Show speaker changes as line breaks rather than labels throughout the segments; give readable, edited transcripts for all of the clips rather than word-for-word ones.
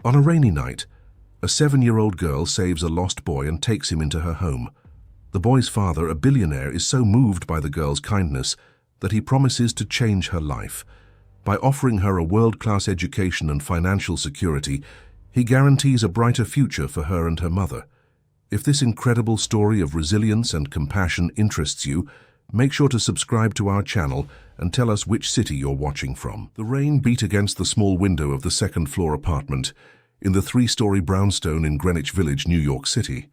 On a rainy night, a 7-year-old girl saves a lost boy and takes him into her home. The boy's father, a billionaire, is so moved by the girl's kindness that he promises to change her life. By offering her a world-class education and financial security, he guarantees a brighter future for her and her mother. If this incredible story of resilience and compassion interests you, make sure to subscribe to our channel and tell us which city you're watching from. The rain beat against the small window of the second-floor apartment in the 3-story brownstone in Greenwich Village, New York City.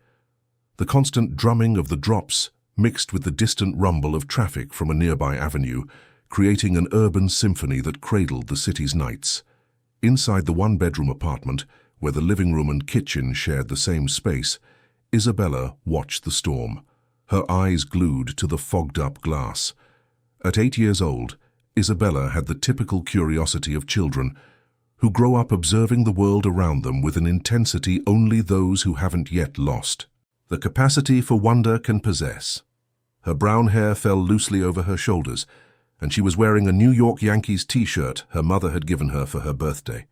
The constant drumming of the drops mixed with the distant rumble of traffic from a nearby avenue, creating an urban symphony that cradled the city's nights. Inside the one-bedroom apartment, where the living room and kitchen shared the same space, Isabella watched the storm, her eyes glued to the fogged-up glass. At 8 years old, Isabella had the typical curiosity of children who grow up observing the world around them with an intensity only those who haven't yet lost the capacity for wonder can possess. Her brown hair fell loosely over her shoulders, and she was wearing a New York Yankees t-shirt her mother had given her for her birthday.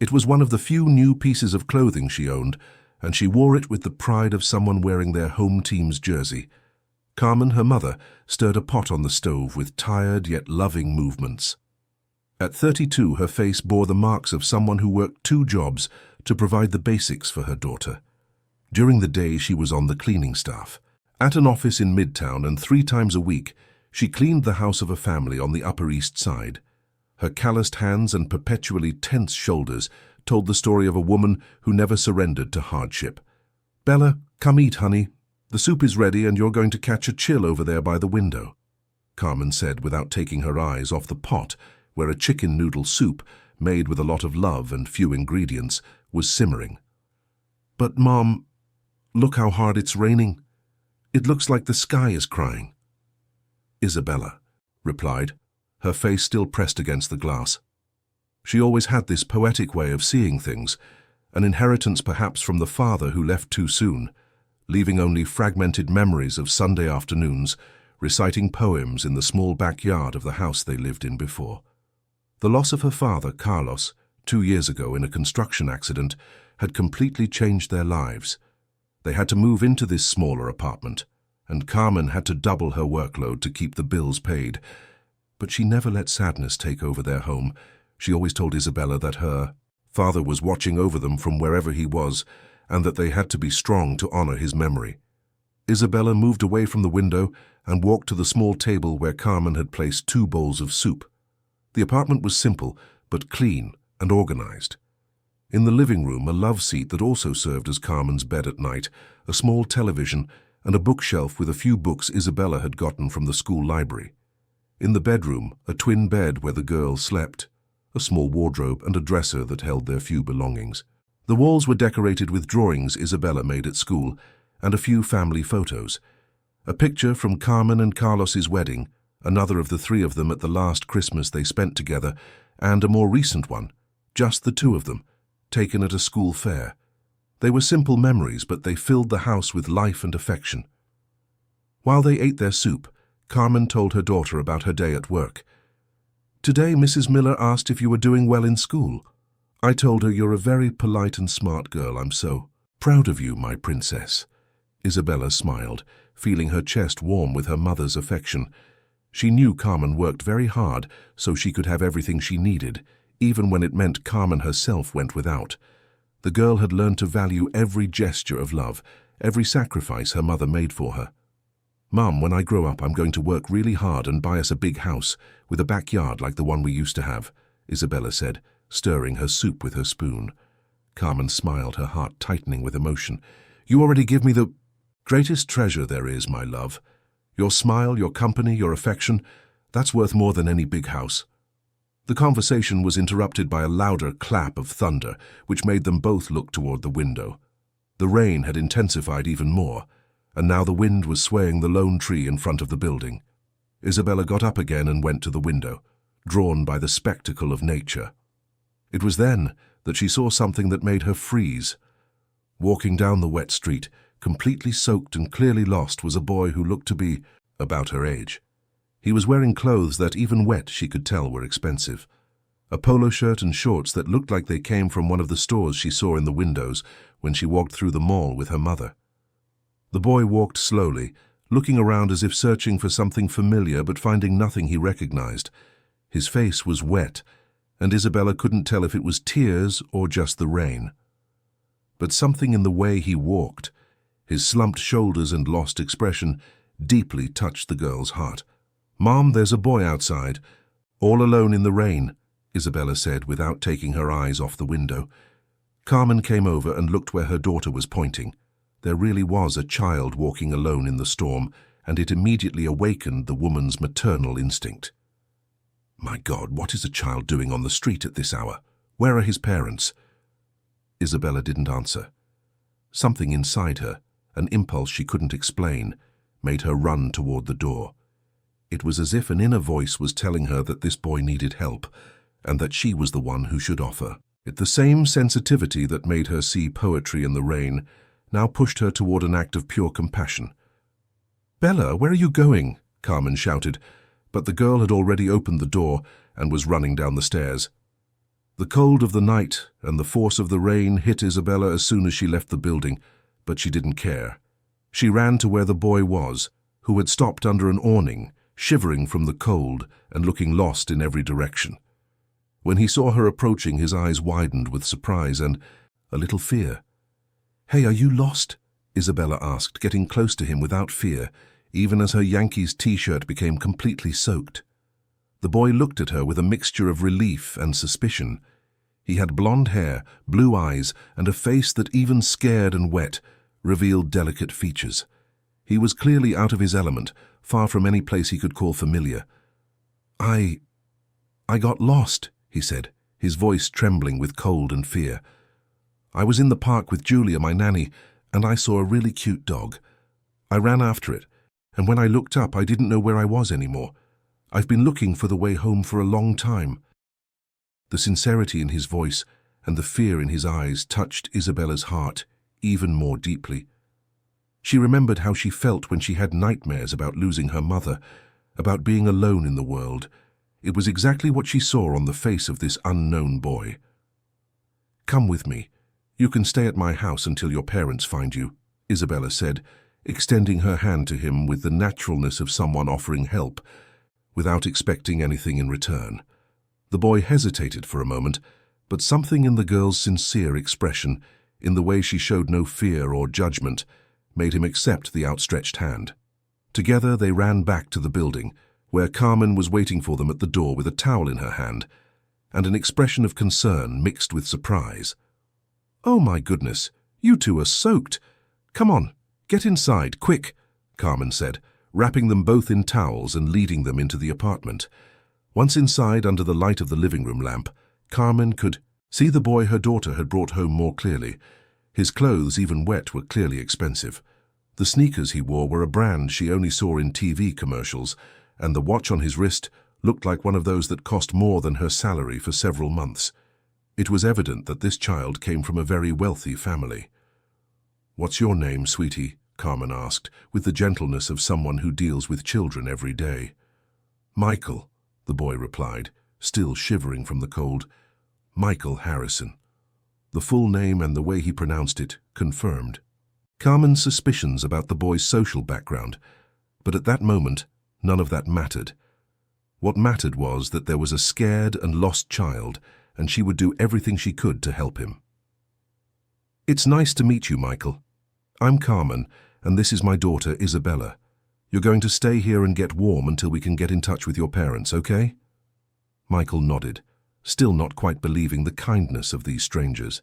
It was one of the few new pieces of clothing she owned, and she wore it with the pride of someone wearing their home team's jersey. Carmen, her mother, stirred a pot on the stove with tired yet loving movements. At 32, her face bore the marks of someone who worked 2 jobs to provide the basics for her daughter. During the day, she was on the cleaning staff. At an office in Midtown, and 3 times a week, she cleaned the house of a family on the Upper East Side. Her calloused hands and perpetually tense shoulders told the story of a woman who never surrendered to hardship. "Bella, come eat, honey. The soup is ready and you're going to catch a chill over there by the window," Carmen said without taking her eyes off the pot where a chicken noodle soup, made with a lot of love and few ingredients, was simmering. "But, Mom, look how hard it's raining. It looks like the sky is crying." Isabella replied, her face still pressed against the glass. She always had this poetic way of seeing things, an inheritance perhaps from the father who left too soon, leaving only fragmented memories of Sunday afternoons, reciting poems in the small backyard of the house they lived in before. The loss of her father, Carlos, 2 years ago in a construction accident, had completely changed their lives. They had to move into this smaller apartment, and Carmen had to double her workload to keep the bills paid. But she never let sadness take over their home. She always told Isabella that her father was watching over them from wherever he was, and that they had to be strong to honor his memory. Isabella moved away from the window and walked to the small table where Carmen had placed 2 bowls of soup. The apartment was simple, but clean and organized. In the living room, a love seat that also served as Carmen's bed at night, a small television, and a bookshelf with a few books Isabella had gotten from the school library. In the bedroom, a twin bed where the girls slept, a small wardrobe and a dresser that held their few belongings. The walls were decorated with drawings Isabella made at school and a few family photos. A picture from Carmen and Carlos's wedding, another of the 3 of them at the last Christmas they spent together, and a more recent one, just the 2 of them, taken at a school fair. They were simple memories, but they filled the house with life and affection. While they ate their soup, Carmen told her daughter about her day at work. "Today, Mrs. Miller asked if you were doing well in school. I told her you're a very polite and smart girl. I'm so proud of you, my princess." Isabella smiled, feeling her chest warm with her mother's affection. She knew Carmen worked very hard so she could have everything she needed, even when it meant Carmen herself went without. The girl had learned to value every gesture of love, every sacrifice her mother made for her. "Mom, when I grow up, I'm going to work really hard and buy us a big house with a backyard like the one we used to have," Isabella said, stirring her soup with her spoon. Carmen smiled, her heart tightening with emotion. "You already give me the greatest treasure there is, my love. Your smile, your company, your affection, that's worth more than any big house." The conversation was interrupted by a louder clap of thunder, which made them both look toward the window. The rain had intensified even more, and now the wind was swaying the lone tree in front of the building. Isabella got up again and went to the window, drawn by the spectacle of nature. It was then that she saw something that made her freeze. Walking down the wet street, completely soaked and clearly lost, was a boy who looked to be about her age. He was wearing clothes that, even wet, she could tell were expensive. a polo shirt and shorts that looked like they came from one of the stores she saw in the windows when she walked through the mall with her mother. The boy walked slowly, looking around as if searching for something familiar but finding nothing he recognized. His face was wet, and Isabella couldn't tell if it was tears or just the rain. But something in the way he walked, his slumped shoulders and lost expression, deeply touched the girl's heart. "Mom, there's a boy outside, all alone in the rain," Isabella said without taking her eyes off the window. Carmen came over and looked where her daughter was pointing. There really was a child walking alone in the storm, and it immediately awakened the woman's maternal instinct. "My God, what is a child doing on the street at this hour? Where are his parents?" Isabella didn't answer. Something inside her, an impulse she couldn't explain, made her run toward the door. It was as if an inner voice was telling her that this boy needed help, and that she was the one who should offer it. The same sensitivity that made her see poetry in the rain now pushed her toward an act of pure compassion. "Bella, where are you going?" Carmen shouted, but the girl had already opened the door and was running down the stairs. The cold of the night and the force of the rain hit Isabella as soon as she left the building, but she didn't care. She ran to where the boy was, who had stopped under an awning, shivering from the cold and looking lost in every direction. When he saw her approaching, his eyes widened with surprise and a little fear. "Hey, are you lost?" Isabella asked, getting close to him without fear, even as her Yankees t-shirt became completely soaked. The boy looked at her with a mixture of relief and suspicion. He had blonde hair, blue eyes, and a face that, even scared and wet, revealed delicate features. He was clearly out of his element, far from any place he could call familiar. I got lost," he said, his voice trembling with cold and fear. "I was in the park with Julia, my nanny, and I saw a really cute dog. I ran after it, and when I looked up, I didn't know where I was anymore. I've been looking for the way home for a long time." The sincerity in his voice and the fear in his eyes touched Isabella's heart even more deeply. She remembered how she felt when she had nightmares about losing her mother, about being alone in the world. It was exactly what she saw on the face of this unknown boy. "Come with me. You can stay at my house until your parents find you," Isabella said, extending her hand to him with the naturalness of someone offering help, without expecting anything in return. The boy hesitated for a moment, but something in the girl's sincere expression, in the way she showed no fear or judgment, made him accept the outstretched hand. Together they ran back to the building, where Carmen was waiting for them at the door with a towel in her hand, and an expression of concern mixed with surprise. "Oh my goodness, you two are soaked. Come on, get inside, quick," Carmen said, wrapping them both in towels and leading them into the apartment. Once inside, under the light of the living room lamp, Carmen could see the boy her daughter had brought home more clearly. His clothes, even wet, were clearly expensive. The sneakers he wore were a brand she only saw in TV commercials, and the watch on his wrist looked like one of those that cost more than her salary for several months. It was evident that this child came from a very wealthy family. "What's your name, sweetie?" Carmen asked, with the gentleness of someone who deals with children every day. "Michael," the boy replied, still shivering from the cold. "Michael Harrison." The full name and the way he pronounced it confirmed Carmen's suspicions about the boy's social background, but at that moment, none of that mattered. What mattered was that there was a scared and lost child, and she would do everything she could to help him. "It's nice to meet you, Michael. I'm Carmen, and this is my daughter, Isabella. You're going to stay here and get warm until we can get in touch with your parents, okay?" Michael nodded, still not quite believing the kindness of these strangers.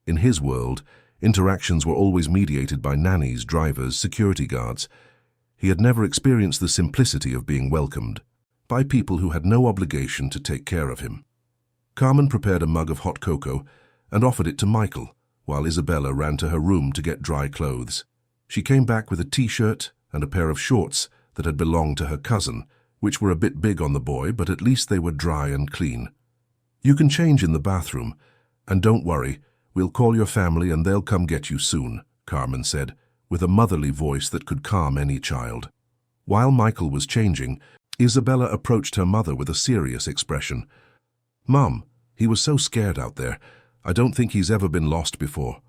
In his world, interactions were always mediated by nannies, drivers, security guards. He had never experienced the simplicity of being welcomed by people who had no obligation to take care of him. Carmen prepared a mug of hot cocoa and offered it to Michael, while Isabella ran to her room to get dry clothes. She came back with a t-shirt and a pair of shorts that had belonged to her cousin, which were a bit big on the boy, but at least they were dry and clean. "You can change in the bathroom, and don't worry, we'll call your family and they'll come get you soon," Carmen said, with a motherly voice that could calm any child. While Michael was changing, Isabella approached her mother with a serious expression. "Mum, he was so scared out there. I don't think he's ever been lost before."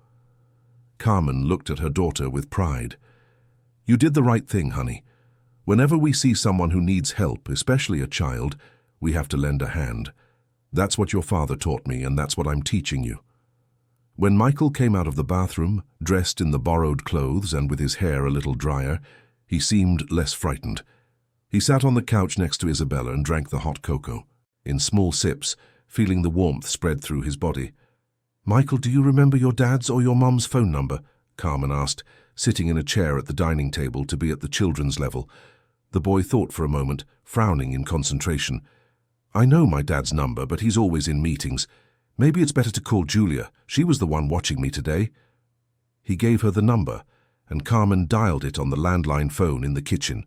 Carmen looked at her daughter with pride. "You did the right thing, honey. Whenever we see someone who needs help, especially a child, we have to lend a hand. That's what your father taught me, and that's what I'm teaching you." When Michael came out of the bathroom, dressed in the borrowed clothes and with his hair a little drier, he seemed less frightened. He sat on the couch next to Isabella and drank the hot cocoa, in small sips, feeling the warmth spread through his body. "Michael, do you remember your dad's or your mum's phone number?" Carmen asked, sitting in a chair at the dining table to be at the children's level. The boy thought for a moment, frowning in concentration. "I know my dad's number, but he's always in meetings. Maybe it's better to call Julia. She was the one watching me today." He gave her the number, and Carmen dialed it on the landline phone in the kitchen.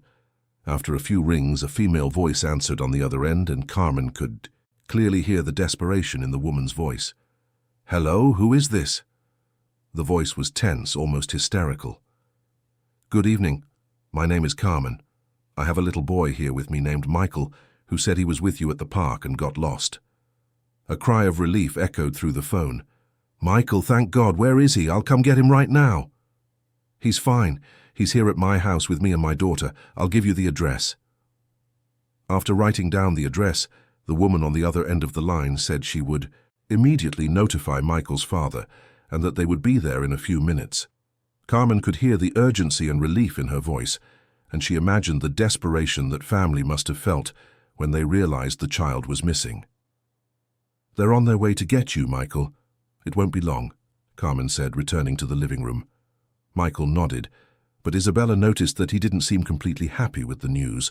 After a few rings, a female voice answered on the other end, and Carmen could clearly hear the desperation in the woman's voice. "Hello, who is this?" The voice was tense, almost hysterical. "Good evening. My name is Carmen. I have a little boy here with me named Michael, who said he was with you at the park and got lost." A cry of relief echoed through the phone. "Michael, thank God. Where is he? I'll come get him right now." "He's fine. He's here at my house with me and my daughter. I'll give you the address." After writing down the address, the woman on the other end of the line said she would immediately notify Michael's father and that they would be there in a few minutes. Carmen could hear the urgency and relief in her voice, and she imagined the desperation that family must have felt when they realized the child was missing. "They're on their way to get you, Michael. It won't be long," Carmen said, returning to the living room. Michael nodded, but Isabella noticed that he didn't seem completely happy with the news.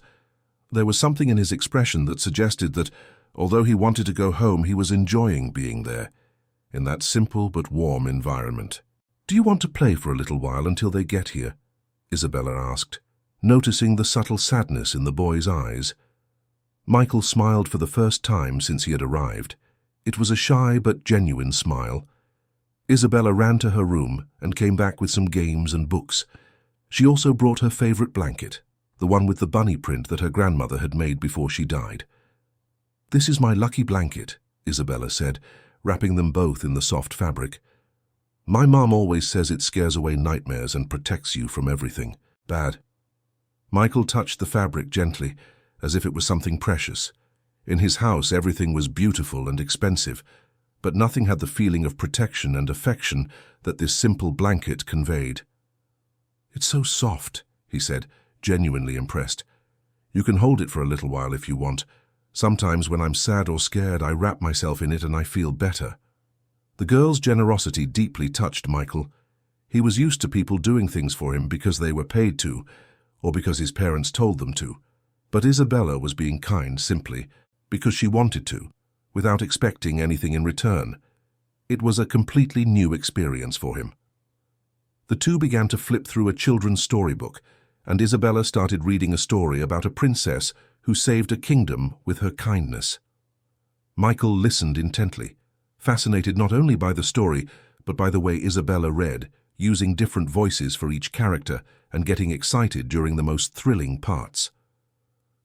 There was something in his expression that suggested that, although he wanted to go home, he was enjoying being there, in that simple but warm environment. "Do you want to play for a little while until they get here?" Isabella asked, noticing the subtle sadness in the boy's eyes. Michael smiled for the first time since he had arrived. It was a shy but genuine smile. Isabella ran to her room and came back with some games and books. She also brought her favorite blanket, the one with the bunny print that her grandmother had made before she died. "This is my lucky blanket," Isabella said, wrapping them both in the soft fabric. "My mom always says it scares away nightmares and protects you from everything bad." Michael touched the fabric gently, as if it was something precious. In his house, everything was beautiful and expensive, but nothing had the feeling of protection and affection that this simple blanket conveyed. "It's so soft," he said, genuinely impressed. "You can hold it for a little while if you want. Sometimes when I'm sad or scared, I wrap myself in it and I feel better." The girl's generosity deeply touched Michael. He was used to people doing things for him because they were paid to, or because his parents told them to. But Isabella was being kind simply because she wanted to, without expecting anything in return. It was a completely new experience for him. The two began to flip through a children's storybook, and Isabella started reading a story about a princess who saved a kingdom with her kindness. Michael listened intently, fascinated not only by the story, but by the way Isabella read, using different voices for each character and getting excited during the most thrilling parts.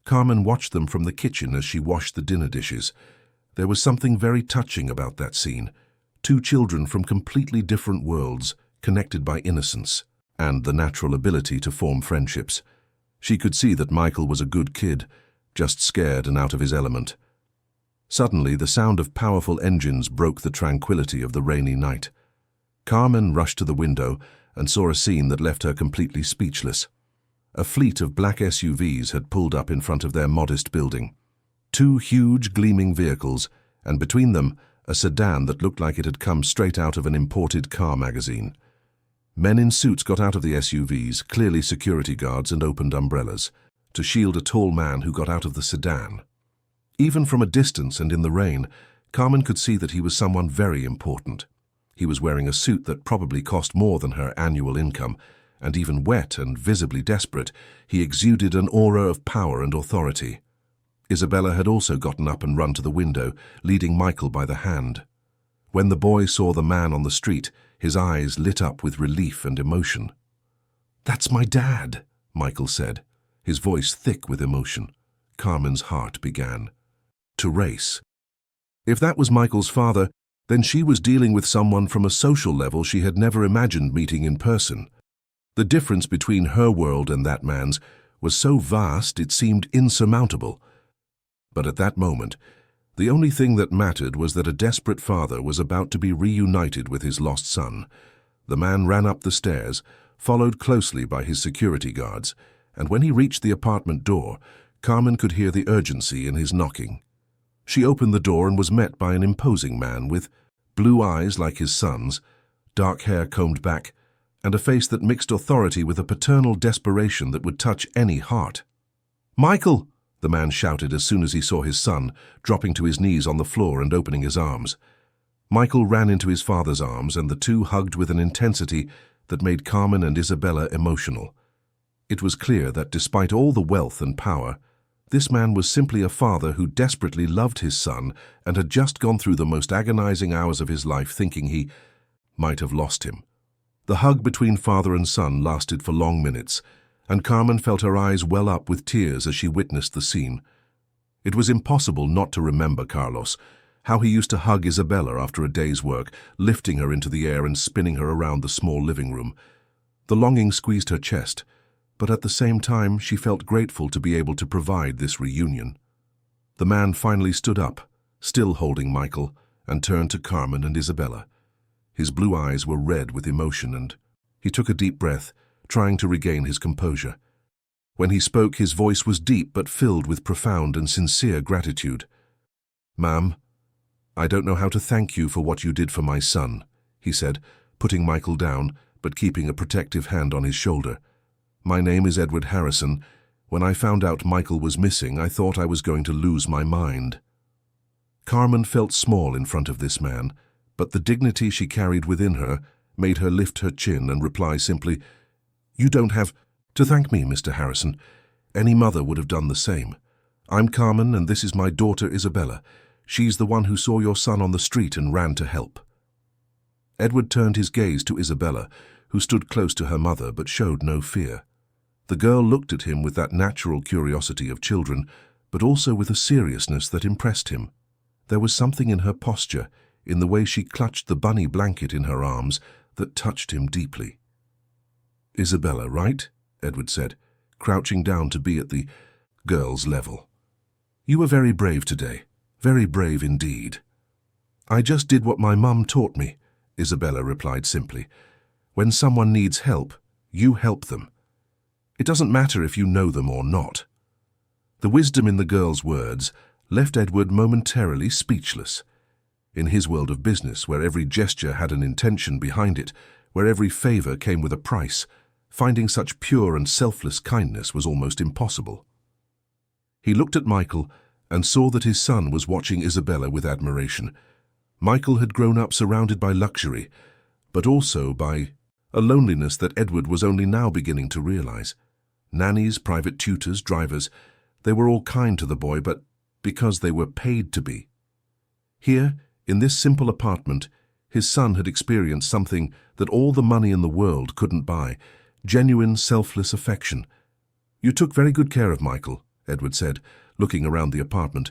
Carmen watched them from the kitchen as she washed the dinner dishes. There was something very touching about that scene. Two children from completely different worlds, connected by innocence and the natural ability to form friendships. She could see that Michael was a good kid, just scared and out of his element. Suddenly, the sound of powerful engines broke the tranquility of the rainy night. Carmen rushed to the window and saw a scene that left her completely speechless. A fleet of black SUVs had pulled up in front of their modest building. Two huge, gleaming vehicles, and between them, a sedan that looked like it had come straight out of an imported car magazine. Men in suits got out of the SUVs, clearly security guards, and opened umbrellas, to shield a tall man who got out of the sedan. Even from a distance and in the rain, Carmen could see that he was someone very important. He was wearing a suit that probably cost more than her annual income, and even wet and visibly desperate, he exuded an aura of power and authority. Isabella had also gotten up and run to the window, leading Michael by the hand. When the boy saw the man on the street, his eyes lit up with relief and emotion. "That's my dad," Michael said, his voice thick with emotion. Carmen's heart began to race. If that was Michael's father, then she was dealing with someone from a social level she had never imagined meeting in person. The difference between her world and that man's was so vast it seemed insurmountable. But at that moment, the only thing that mattered was that a desperate father was about to be reunited with his lost son. The man ran up the stairs, followed closely by his security guards, and when he reached the apartment door, Carmen could hear the urgency in his knocking. She opened the door and was met by an imposing man with blue eyes like his son's, dark hair combed back, and a face that mixed authority with a paternal desperation that would touch any heart. "Michael!" the man shouted as soon as he saw his son, dropping to his knees on the floor and opening his arms. Michael ran into his father's arms, and the two hugged with an intensity that made Carmen and Isabella emotional. It was clear that despite all the wealth and power, this man was simply a father who desperately loved his son and had just gone through the most agonizing hours of his life thinking he might have lost him. The hug between father and son lasted for long minutes, and Carmen felt her eyes well up with tears as she witnessed the scene. It was impossible not to remember Carlos, how he used to hug Isabella after a day's work, lifting her into the air and spinning her around the small living room. The longing squeezed her chest, but at the same time she felt grateful to be able to provide this reunion. The man finally stood up, still holding Michael, and turned to Carmen and Isabella. His blue eyes were red with emotion, and he took a deep breath, trying to regain his composure. When he spoke, his voice was deep but filled with profound and sincere gratitude. "Ma'am, I don't know how to thank you for what you did for my son," he said, putting Michael down but keeping a protective hand on his shoulder. "My name is Edward Harrison. When I found out Michael was missing, I thought I was going to lose my mind." Carmen felt small in front of this man, but the dignity she carried within her made her lift her chin and reply simply, "You don't have to thank me, Mr. Harrison. Any mother would have done the same. I'm Carmen, and this is my daughter Isabella. She's the one who saw your son on the street and ran to help." Edward turned his gaze to Isabella, who stood close to her mother but showed no fear. The girl looked at him with that natural curiosity of children, but also with a seriousness that impressed him. There was something in her posture, in the way she clutched the bunny blanket in her arms, that touched him deeply. "Isabella, right?" Edward said, crouching down to be at the girl's level. "You were very brave today, very brave indeed." "I just did what my mum taught me," Isabella replied simply. "When someone needs help, you help them. It doesn't matter if you know them or not." The wisdom in the girl's words left Edward momentarily speechless. In his world of business, where every gesture had an intention behind it, where every favor came with a price, finding such pure and selfless kindness was almost impossible. He looked at Michael and saw that his son was watching Isabella with admiration. Michael had grown up surrounded by luxury, but also by a loneliness that Edward was only now beginning to realize. Nannies, private tutors, drivers, they were all kind to the boy, but because they were paid to be. Here, in this simple apartment, his son had experienced something that all the money in the world couldn't buy, genuine, selfless affection. "You took very good care of Michael," Edward said, looking around the apartment.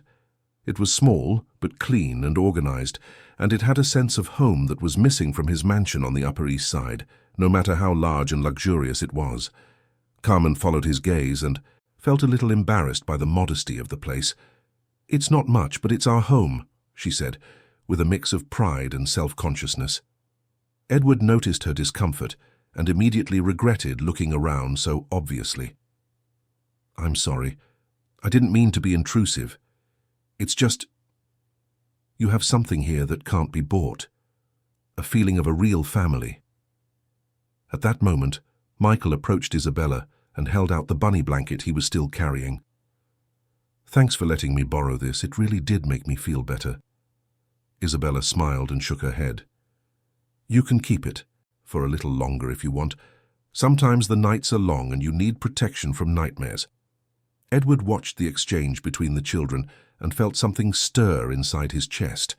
It was small, but clean and organized, and it had a sense of home that was missing from his mansion on the Upper East Side, no matter how large and luxurious it was. Carmen followed his gaze and felt a little embarrassed by the modesty of the place. "It's not much, but it's our home," she said, with a mix of pride and self-consciousness. Edward noticed her discomfort and immediately regretted looking around so obviously. "I'm sorry. I didn't mean to be intrusive. It's just, you have something here that can't be bought. A feeling of a real family." At that moment, Michael approached Isabella and held out the bunny blanket he was still carrying. "Thanks for letting me borrow this. It really did make me feel better." Isabella smiled and shook her head. "You can keep it for a little longer if you want. Sometimes the nights are long and you need protection from nightmares." Edward watched the exchange between the children and felt something stir inside his chest.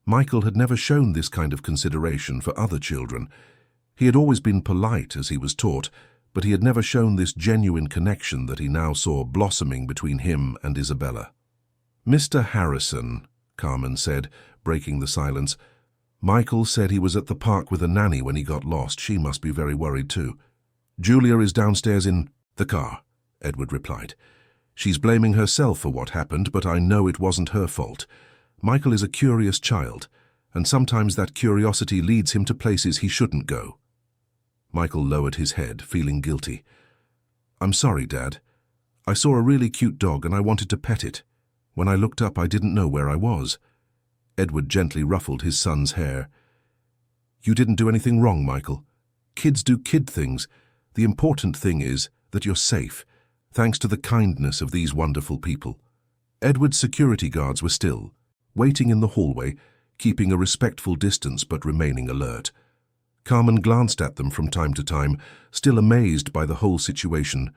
Michael had never shown this kind of consideration for other children. He had always been polite, as he was taught, but he had never shown this genuine connection that he now saw blossoming between him and Isabella. "Mr. Harrison," Carmen said, breaking the silence. Michael said he was at the park with a nanny when he got lost. She must be very worried too. Julia is downstairs in the car, Edward replied. She's blaming herself for what happened, but I know it wasn't her fault. Michael is a curious child, and sometimes that curiosity leads him to places he shouldn't go. Michael lowered his head, feeling guilty. I'm sorry, Dad. I saw a really cute dog and I wanted to pet it. When I looked up, I didn't know where I was. Edward gently ruffled his son's hair. You didn't do anything wrong, Michael. Kids do kid things. The important thing is that you're safe, thanks to the kindness of these wonderful people. Edward's security guards were still, waiting in the hallway, keeping a respectful distance but remaining alert. Carmen glanced at them from time to time, still amazed by the whole situation.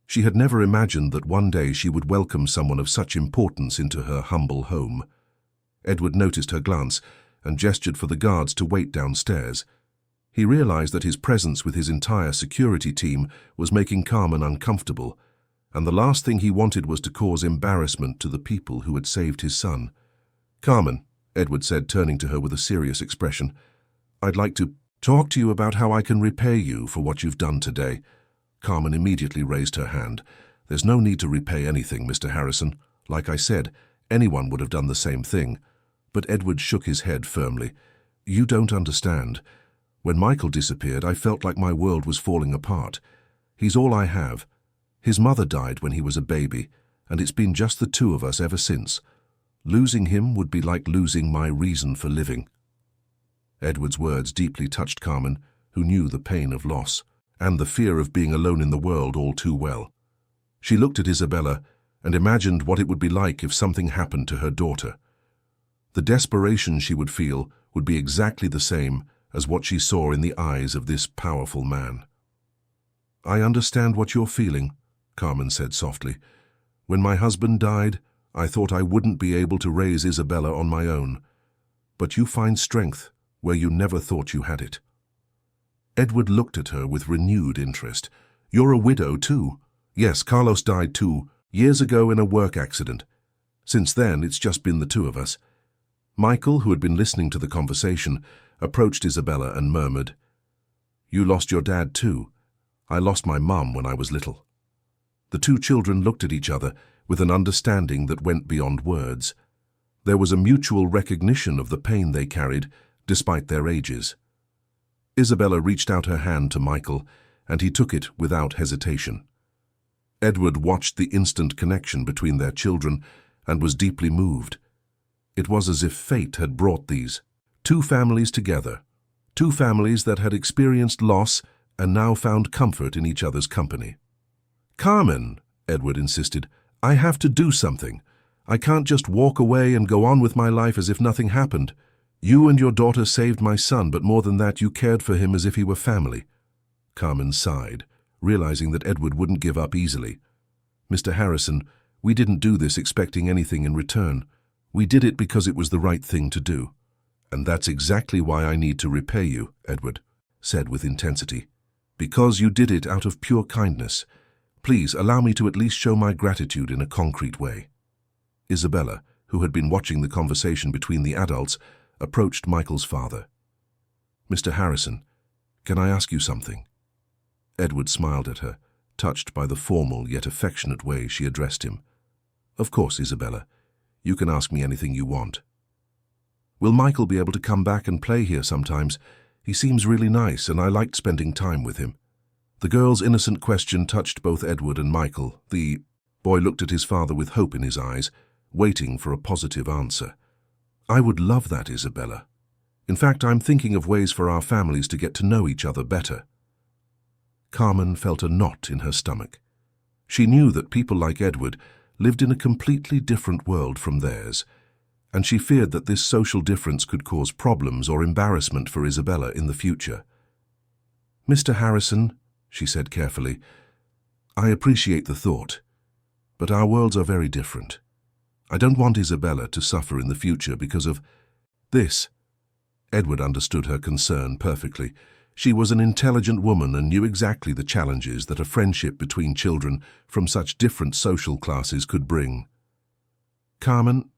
She had never imagined that one day she would welcome someone of such importance into her humble home. Edward noticed her glance and gestured for the guards to wait downstairs. He realized that his presence with his entire security team was making Carmen uncomfortable, and the last thing he wanted was to cause embarrassment to the people who had saved his son. Carmen, Edward said, turning to her with a serious expression, I'd like to talk to you about how I can repay you for what you've done today. Carmen immediately raised her hand. There's no need to repay anything, Mr. Harrison. Like I said, anyone would have done the same thing. But Edward shook his head firmly. You don't understand. When Michael disappeared, I felt like my world was falling apart. He's all I have. His mother died when he was a baby, and it's been just the two of us ever since. Losing him would be like losing my reason for living. Edward's words deeply touched Carmen, who knew the pain of loss and the fear of being alone in the world all too well. She looked at Isabella and imagined what it would be like if something happened to her daughter. The desperation she would feel would be exactly the same as what she saw in the eyes of this powerful man. I understand what you're feeling, Carmen said softly. When my husband died, I thought I wouldn't be able to raise Isabella on my own. But you find strength where you never thought you had it. Edward looked at her with renewed interest. You're a widow too. Yes, Carlos died 2 years ago in a work accident. Since then, it's just been the two of us. Michael, who had been listening to the conversation, approached Isabella and murmured, You lost your dad too. I lost my mum when I was little. The two children looked at each other with an understanding that went beyond words. There was a mutual recognition of the pain they carried, despite their ages. Isabella reached out her hand to Michael, and he took it without hesitation. Edward watched the instant connection between their children and was deeply moved. It was as if fate had brought these two families together, two families that had experienced loss and now found comfort in each other's company. Carmen, Edward insisted, I have to do something. I can't just walk away and go on with my life as if nothing happened. You and your daughter saved my son, but more than that, you cared for him as if he were family. Carmen sighed, realizing that Edward wouldn't give up easily. Mr. Harrison, we didn't do this expecting anything in return. We did it because it was the right thing to do. And that's exactly why I need to repay you, Edward said with intensity. Because you did it out of pure kindness. Please allow me to at least show my gratitude in a concrete way. Isabella, who had been watching the conversation between the adults, approached Michael's father. Mr. Harrison, can I ask you something? Edward smiled at her, touched by the formal yet affectionate way she addressed him. Of course, Isabella. You can ask me anything you want. Will Michael be able to come back and play here sometimes? He seems really nice, and I liked spending time with him. The girl's innocent question touched both Edward and Michael. The boy looked at his father with hope in his eyes, waiting for a positive answer. I would love that, Isabella. In fact, I'm thinking of ways for our families to get to know each other better. Carmen felt a knot in her stomach. She knew that people like Edward lived in a completely different world from theirs, and she feared that this social difference could cause problems or embarrassment for Isabella in the future. Mr. Harrison, she said carefully, I appreciate the thought, but our worlds are very different. I don't want Isabella to suffer in the future because of this. Edward understood her concern perfectly. She was an intelligent woman and knew exactly the challenges that a friendship between children from such different social classes could bring. Carmen,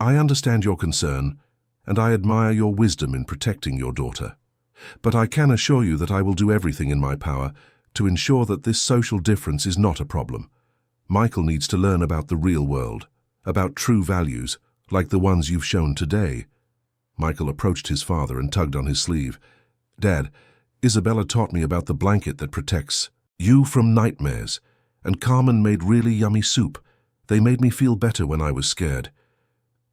I understand your concern, and I admire your wisdom in protecting your daughter. But I can assure you that I will do everything in my power to ensure that this social difference is not a problem. Michael needs to learn about the real world, about true values, like the ones you've shown today. Michael approached his father and tugged on his sleeve. Dad, Isabella taught me about the blanket that protects you from nightmares, and Carmen made really yummy soup. They made me feel better when I was scared.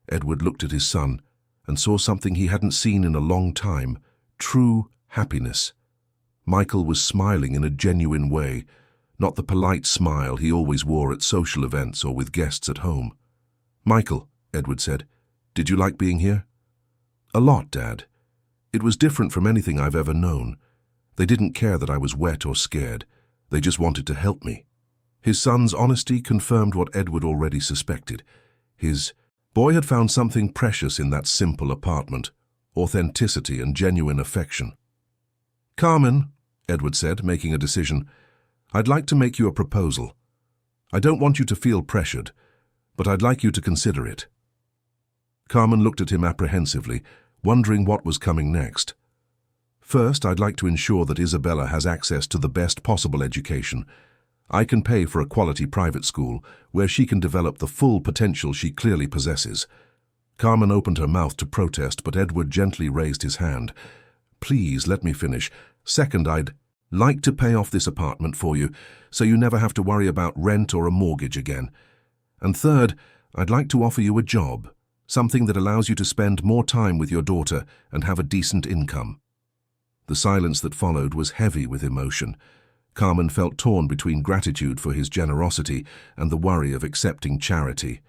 Edward looked at his son and saw something he hadn't seen in a long time, true happiness. Michael was smiling in a genuine way, not the polite smile he always wore at social events or with guests at home. Michael, Edward said, did you like being here? A lot, Dad. It was different from anything I've ever known. They didn't care that I was wet or scared. They just wanted to help me. His son's honesty confirmed what Edward already suspected. His boy had found something precious in that simple apartment, authenticity and genuine affection. Carmen, Edward said, making a decision, I'd like to make you a proposal. I don't want you to feel pressured, but I'd like you to consider it. Carmen looked at him apprehensively, wondering what was coming next. First, I'd like to ensure that Isabella has access to the best possible education. I can pay for a quality private school where she can develop the full potential she clearly possesses. Carmen opened her mouth to protest, but Edward gently raised his hand. Please, let me finish. Second, I'd like to pay off this apartment for you, so you never have to worry about rent or a mortgage again. And third, I'd like to offer you a job, something that allows you to spend more time with your daughter and have a decent income. The silence that followed was heavy with emotion. Carmen felt torn between gratitude for his generosity and the worry of accepting charity.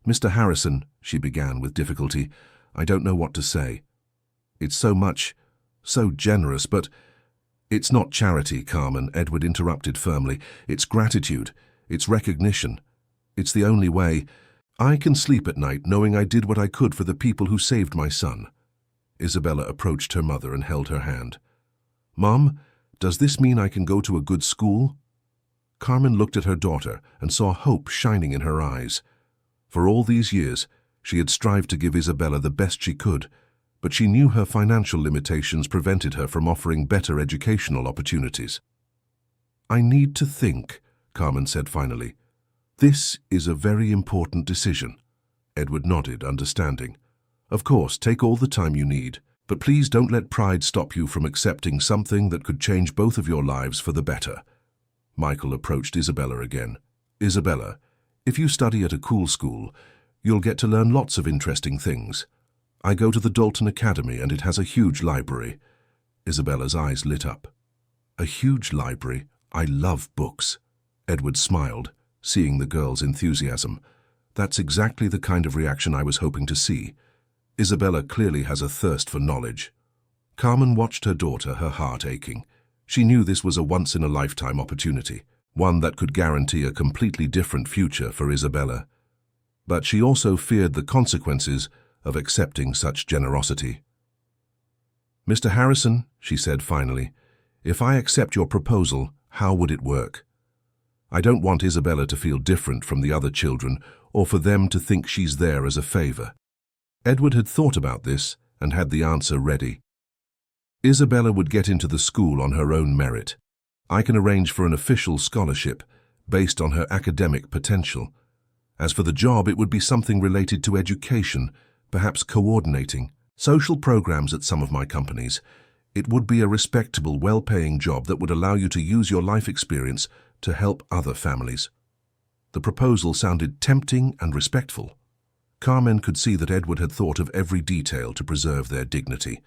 Mr. Harrison, she began with difficulty, I don't know what to say. It's so much, so generous, but it's not charity, Carmen, Edward interrupted firmly. It's gratitude. It's recognition. It's the only way. I can sleep at night knowing I did what I could for the people who saved my son. Isabella approached her mother and held her hand. Mom, does this mean I can go to a good school? Carmen looked at her daughter and saw hope shining in her eyes. For all these years, she had strived to give Isabella the best she could, but she knew her financial limitations prevented her from offering better educational opportunities. I need to think, Carmen said finally. This is a very important decision. Edward nodded, understanding. Of course, take all the time you need, but please don't let pride stop you from accepting something that could change both of your lives for the better. Michael approached Isabella again. Isabella, if you study at a cool school, you'll get to learn lots of interesting things. I go to the Dalton Academy and it has a huge library. Isabella's eyes lit up. A huge library? I love books. Edward smiled, seeing the girl's enthusiasm. That's exactly the kind of reaction I was hoping to see. Isabella clearly has a thirst for knowledge. Carmen watched her daughter, her heart aching. She knew this was a once-in-a-lifetime opportunity, one that could guarantee a completely different future for Isabella. But she also feared the consequences of accepting such generosity. Mr. Harrison, she said finally, if I accept your proposal, how would it work? I don't want Isabella to feel different from the other children or for them to think she's there as a favor. Edward had thought about this and had the answer ready. Isabella would get into the school on her own merit. I can arrange for an official scholarship based on her academic potential. As for the job, it would be something related to education, perhaps coordinating social programs at some of my companies. It would be a respectable, well-paying job that would allow you to use your life experience to help other families. The proposal sounded tempting and respectful. Carmen could see that Edward had thought of every detail to preserve their dignity.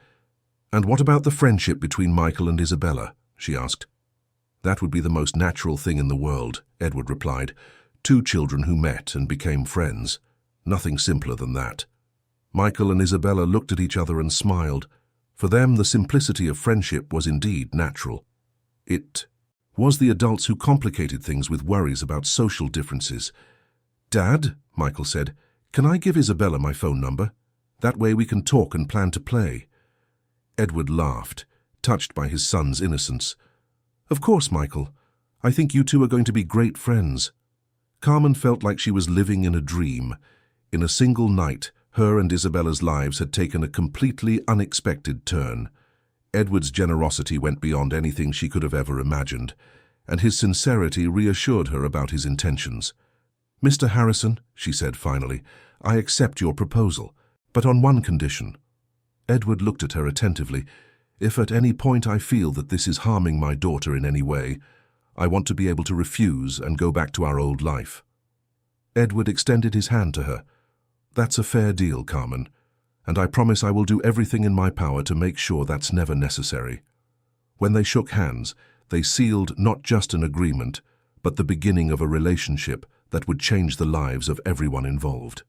And what about the friendship between Michael and Isabella? She asked. That would be the most natural thing in the world, Edward replied. Two children who met and became friends. Nothing simpler than that. Michael and Isabella looked at each other and smiled. For them, the simplicity of friendship was indeed natural. It was the adults who complicated things with worries about social differences. Dad, Michael said, can I give Isabella my phone number? That way we can talk and plan to play. Edward laughed, touched by his son's innocence. Of course, Michael. I think you two are going to be great friends. Carmen felt like she was living in a dream. In a single night, her and Isabella's lives had taken a completely unexpected turn. Edward's generosity went beyond anything she could have ever imagined, and his sincerity reassured her about his intentions. "Mr. Harrison," she said finally, "I accept your proposal, but on one condition." Edward looked at her attentively. "If at any point I feel that this is harming my daughter in any way, I want to be able to refuse and go back to our old life." Edward extended his hand to her. "That's a fair deal, Carmen, and I promise I will do everything in my power to make sure that's never necessary." When they shook hands, they sealed not just an agreement, but the beginning of a relationship that would change the lives of everyone involved.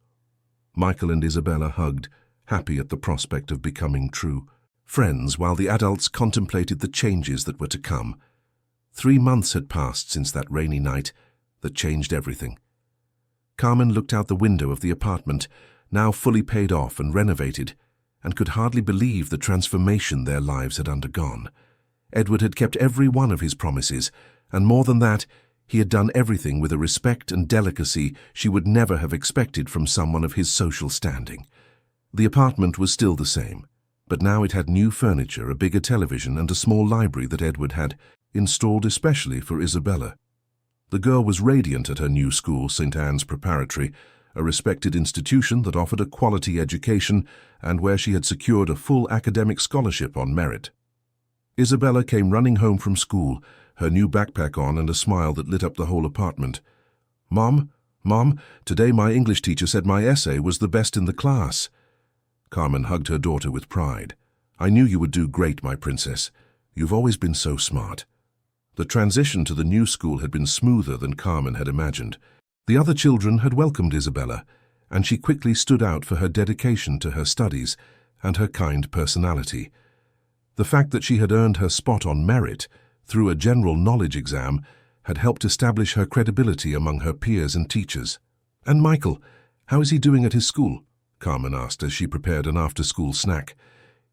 Michael and Isabella hugged, happy at the prospect of becoming true friends while the adults contemplated the changes that were to come. 3 months had passed since that rainy night that changed everything. Carmen looked out the window of the apartment, now fully paid off and renovated, and could hardly believe the transformation their lives had undergone. Edward had kept every one of his promises, and more than that, he had done everything with a respect and delicacy she would never have expected from someone of his social standing. The apartment was still the same, but now it had new furniture, a bigger television, and a small library that Edward had installed especially for Isabella. The girl was radiant at her new school, St. Anne's Preparatory, a respected institution that offered a quality education and where she had secured a full academic scholarship on merit. Isabella came running home from school, her new backpack on and a smile that lit up the whole apartment. Mom, today my English teacher said my essay was the best in the class." Carmen hugged her daughter with pride. "I knew you would do great, my princess. You've always been so smart." The transition to the new school had been smoother than Carmen had imagined. The other children had welcomed Isabella, and she quickly stood out for her dedication to her studies and her kind personality. The fact that she had earned her spot on merit through a general knowledge exam had helped establish her credibility among her peers and teachers. "And Michael, how is he doing at his school?" Carmen asked as she prepared an after-school snack.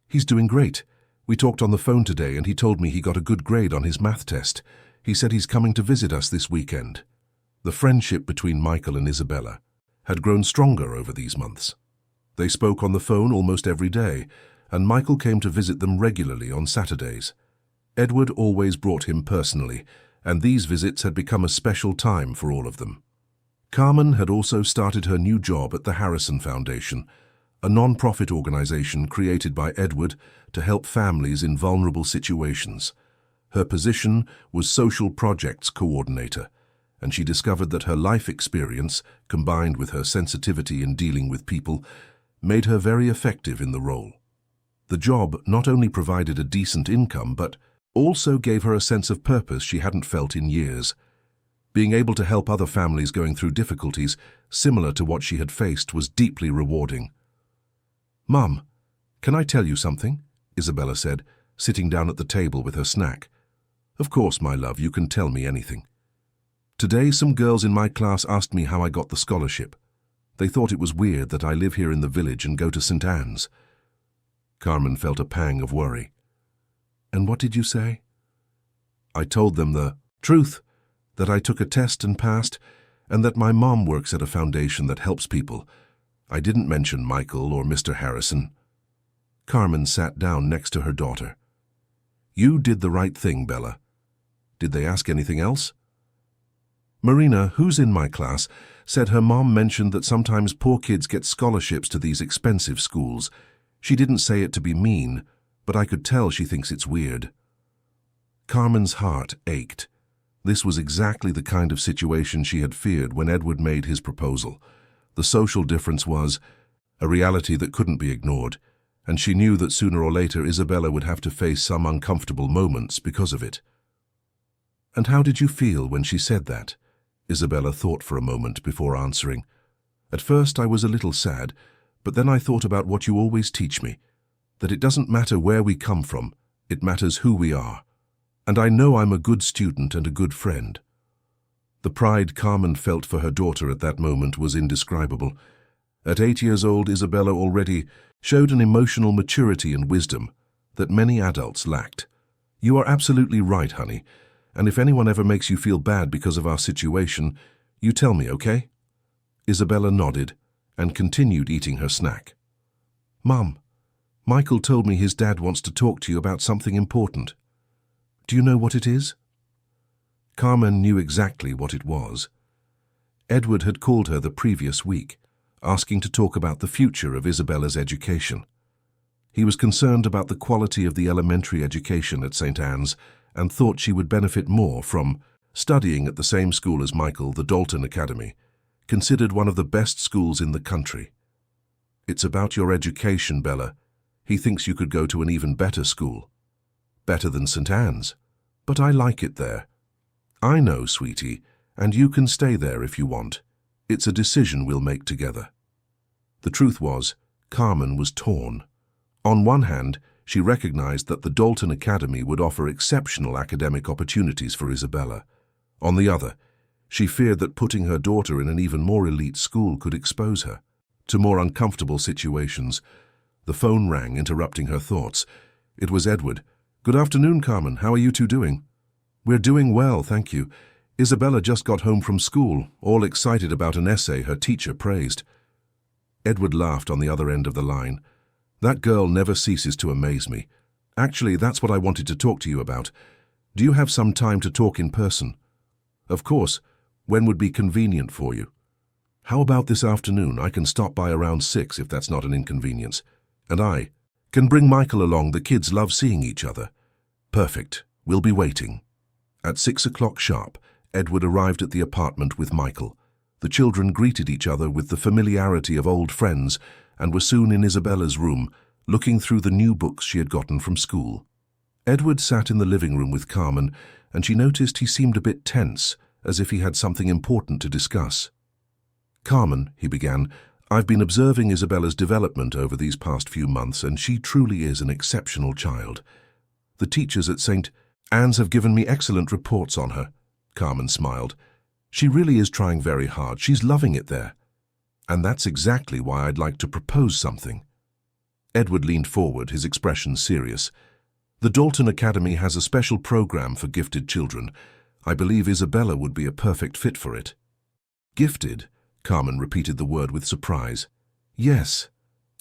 "He's doing great. We talked on the phone today and he told me he got a good grade on his math test. He said he's coming to visit us this weekend." The friendship between Michael and Isabella had grown stronger over these months. They spoke on the phone almost every day, and Michael came to visit them regularly on Saturdays. Edward always brought him personally, and these visits had become a special time for all of them. Carmen had also started her new job at the Harrison Foundation, a non-profit organization created by Edward to help families in vulnerable situations. Her position was Social Projects Coordinator, and she discovered that her life experience, combined with her sensitivity in dealing with people, made her very effective in the role. The job not only provided a decent income, but also gave her a sense of purpose she hadn't felt in years. Being able to help other families going through difficulties similar to what she had faced was deeply rewarding. "Mum, can I tell you something?" Isabella said, sitting down at the table with her snack. "Of course, my love, you can tell me anything." "Today some girls in my class asked me how I got the scholarship. They thought it was weird that I live here in the village and go to St. Anne's." Carmen felt a pang of worry. "And what did you say?" "I told them the truth, that I took a test and passed, and that my mom works at a foundation that helps people. I didn't mention Michael or Mr. Harrison." Carmen sat down next to her daughter. "You did the right thing, Bella. Did they ask anything else?" "Marina, who's in my class, said her mom mentioned that sometimes poor kids get scholarships to these expensive schools. She didn't say it to be mean, but I could tell she thinks it's weird." Carmen's heart ached. This was exactly the kind of situation she had feared when Edward made his proposal. The social difference was a reality that couldn't be ignored, and she knew that sooner or later Isabella would have to face some uncomfortable moments because of it. "And how did you feel when she said that?" Isabella thought for a moment before answering. "At first I was a little sad, but then I thought about what you always teach me, that it doesn't matter where we come from, it matters who we are. And I know I'm a good student and a good friend." The pride Carmen felt for her daughter at that moment was indescribable. At 8 years old, Isabella already showed an emotional maturity and wisdom that many adults lacked. "You are absolutely right, honey, and if anyone ever makes you feel bad because of our situation, you tell me, okay?" Isabella nodded, and continued eating her snack. "Mum, Michael told me his dad wants to talk to you about something important. Do you know what it is?" Carmen knew exactly what it was. Edward had called her the previous week, asking to talk about the future of Isabella's education. He was concerned about the quality of the elementary education at St. Anne's and thought she would benefit more from studying at the same school as Michael, the Dalton Academy, considered one of the best schools in the country. "It's about your education, Bella. He thinks you could go to an even better school. Better than St. Anne's. But I like it there." "I know, sweetie, and you can stay there if you want. It's a decision we'll make together." The truth was, Carmen was torn. On one hand, she recognized that the Dalton Academy would offer exceptional academic opportunities for Isabella. On the other, she feared that putting her daughter in an even more elite school could expose her to more uncomfortable situations. The phone rang, interrupting her thoughts. It was Edward. "Good afternoon, Carmen. How are you two doing?" "We're doing well, thank you. Isabella just got home from school, all excited about an essay her teacher praised." Edward laughed on the other end of the line. "That girl never ceases to amaze me. Actually, that's what I wanted to talk to you about. Do you have some time to talk in person?" "Of course. When would be convenient for you?" "How about this afternoon? I can stop by around 6 if that's not an inconvenience. And I can bring Michael along. The kids love seeing each other." "Perfect. We'll be waiting." At 6 o'clock sharp, Edward arrived at the apartment with Michael. The children greeted each other with the familiarity of old friends and were soon in Isabella's room, looking through the new books she had gotten from school. Edward sat in the living room with Carmen, and she noticed he seemed a bit tense, as if he had something important to discuss. "Carmen," he began, "I've been observing Isabella's development over these past few months, and she truly is an exceptional child. The teachers at St. Anne's have given me excellent reports on her." Carmen smiled. "She really is trying very hard. She's loving it there. And that's exactly why I'd like to propose something." Edward leaned forward, his expression serious. "The Dalton Academy has a special program for gifted children. I believe Isabella would be a perfect fit for it." "Gifted?" Carmen repeated the word with surprise. "Yes.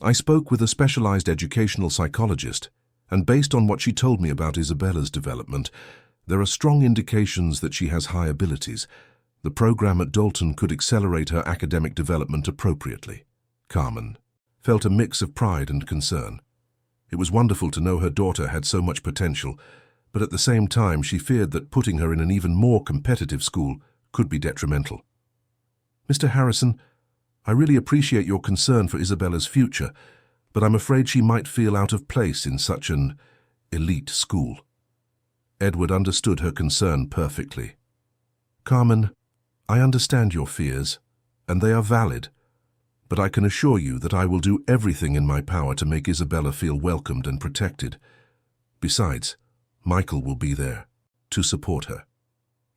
I spoke with a specialized educational psychologist, and based on what she told me about Isabella's development, there are strong indications that she has high abilities. The program at Dalton could accelerate her academic development appropriately." Carmen felt a mix of pride and concern. It was wonderful to know her daughter had so much potential, but at the same time she feared that putting her in an even more competitive school could be detrimental. "Mr. Harrison, I really appreciate your concern for Isabella's future, but I'm afraid she might feel out of place in such an elite school." Edward understood her concern perfectly. "Carmen, I understand your fears, and they are valid, but I can assure you that I will do everything in my power to make Isabella feel welcomed and protected. Besides, Michael will be there to support her."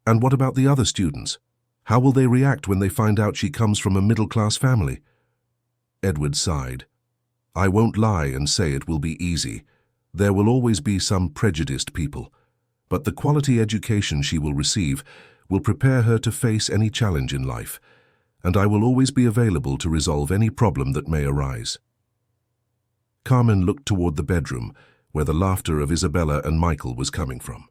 "And what about the other students? How will they react when they find out she comes from a middle-class family?" Edward sighed. "I won't lie and say it will be easy. There will always be some prejudiced people, but the quality education she will receive will prepare her to face any challenge in life, and I will always be available to resolve any problem that may arise." Carmen looked toward the bedroom, where the laughter of Isabella and Michael was coming from.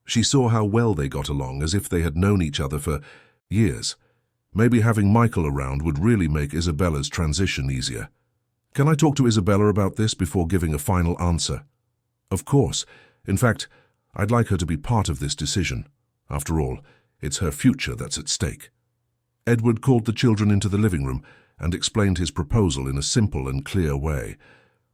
She saw how well they got along, as if they had known each other for years. Maybe having Michael around would really make Isabella's transition easier. "Can I talk to Isabella about this before giving a final answer?" "Of course. In fact, I'd like her to be part of this decision. After all, it's her future that's at stake." Edward called the children into the living room and explained his proposal in a simple and clear way.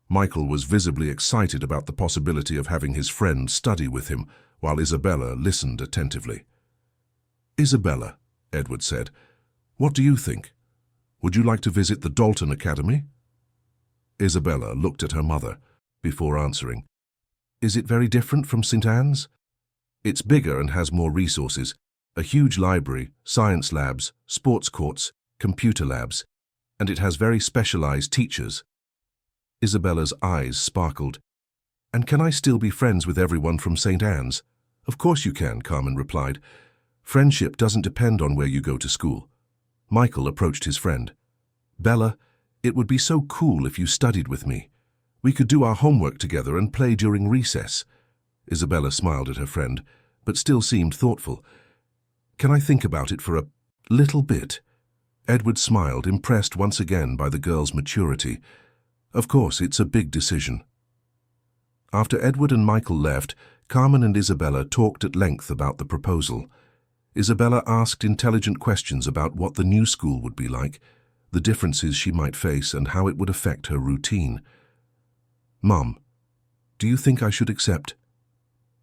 Michael was visibly excited about the possibility of having his friend study with him, while Isabella listened attentively. "Isabella," Edward said, "what do you think? Would you like to visit the Dalton Academy?" Isabella looked at her mother before answering. "Is it very different from St. Anne's?" "It's bigger and has more resources. A huge library, science labs, sports courts, computer labs, and it has very specialized teachers." Isabella's eyes sparkled. "And can I still be friends with everyone from St. Anne's?" "Of course you can," Carmen replied. "Friendship doesn't depend on where you go to school." Michael approached his friend. "Bella, It would be so cool if you studied with me. We could do our homework together and play during recess. Isabella smiled at her friend, but still seemed thoughtful. Can I think about it for a little bit? Edward smiled, impressed once again by the girl's maturity. Of course, it's a big decision. After Edward and Michael left, Carmen and Isabella talked at length about the proposal. Isabella asked intelligent questions about what the new school would be like, the differences she might face, and how it would affect her routine. Mom, do you think I should accept?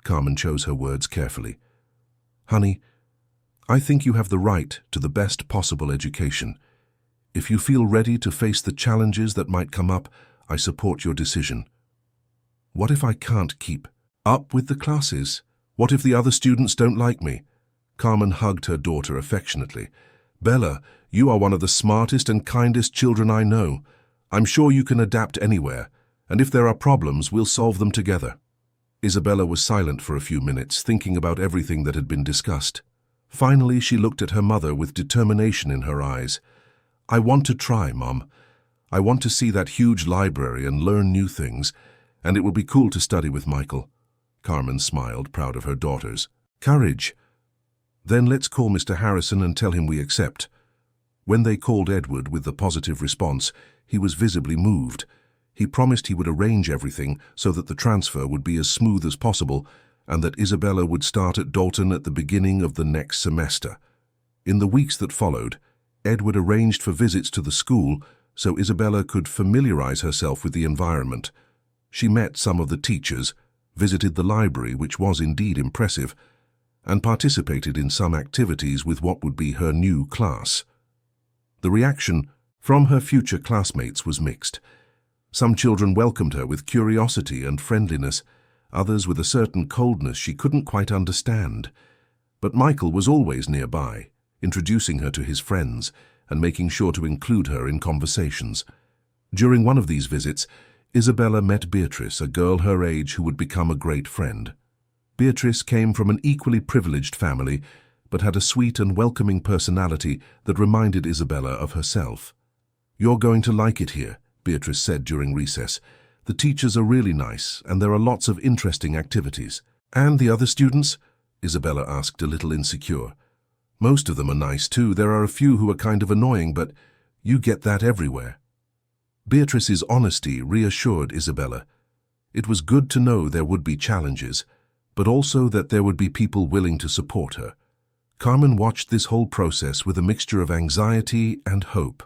Carmen chose her words carefully. Honey, I think you have the right to the best possible education. If you feel ready to face the challenges that might come up, I support your decision. What if I can't keep up with the classes? What if the other students don't like me? Carmen hugged her daughter affectionately. Bella, you are one of the smartest and kindest children I know. I'm sure you can adapt anywhere, and if there are problems, we'll solve them together. Isabella was silent for a few minutes, thinking about everything that had been discussed. Finally, she looked at her mother with determination in her eyes. I want to try, Mom. I want to see that huge library and learn new things, and it will be cool to study with Michael. Carmen smiled, proud of her daughters. Courage. Then let's call Mr. Harrison and tell him we accept. When they called Edward with the positive response, he was visibly moved. He promised he would arrange everything so that the transfer would be as smooth as possible and that Isabella would start at Dalton at the beginning of the next semester. In the weeks that followed, Edward arranged for visits to the school so Isabella could familiarize herself with the environment. She met some of the teachers, visited the library, which was indeed impressive, and participated in some activities with what would be her new class. The reaction from her future classmates was mixed. Some children welcomed her with curiosity and friendliness, others with a certain coldness she couldn't quite understand. But Michael was always nearby, introducing her to his friends and making sure to include her in conversations. During one of these visits, Isabella met Beatrice, a girl her age who would become a great friend. Beatrice came from an equally privileged family, but had a sweet and welcoming personality that reminded Isabella of herself. You're going to like it here, Beatrice said during recess. The teachers are really nice, and there are lots of interesting activities. And the other students? Isabella asked, a little insecure. Most of them are nice too. There are a few who are kind of annoying, but you get that everywhere. Beatrice's honesty reassured Isabella. It was good to know there would be challenges, but also that there would be people willing to support her. Carmen watched this whole process with a mixture of anxiety and hope.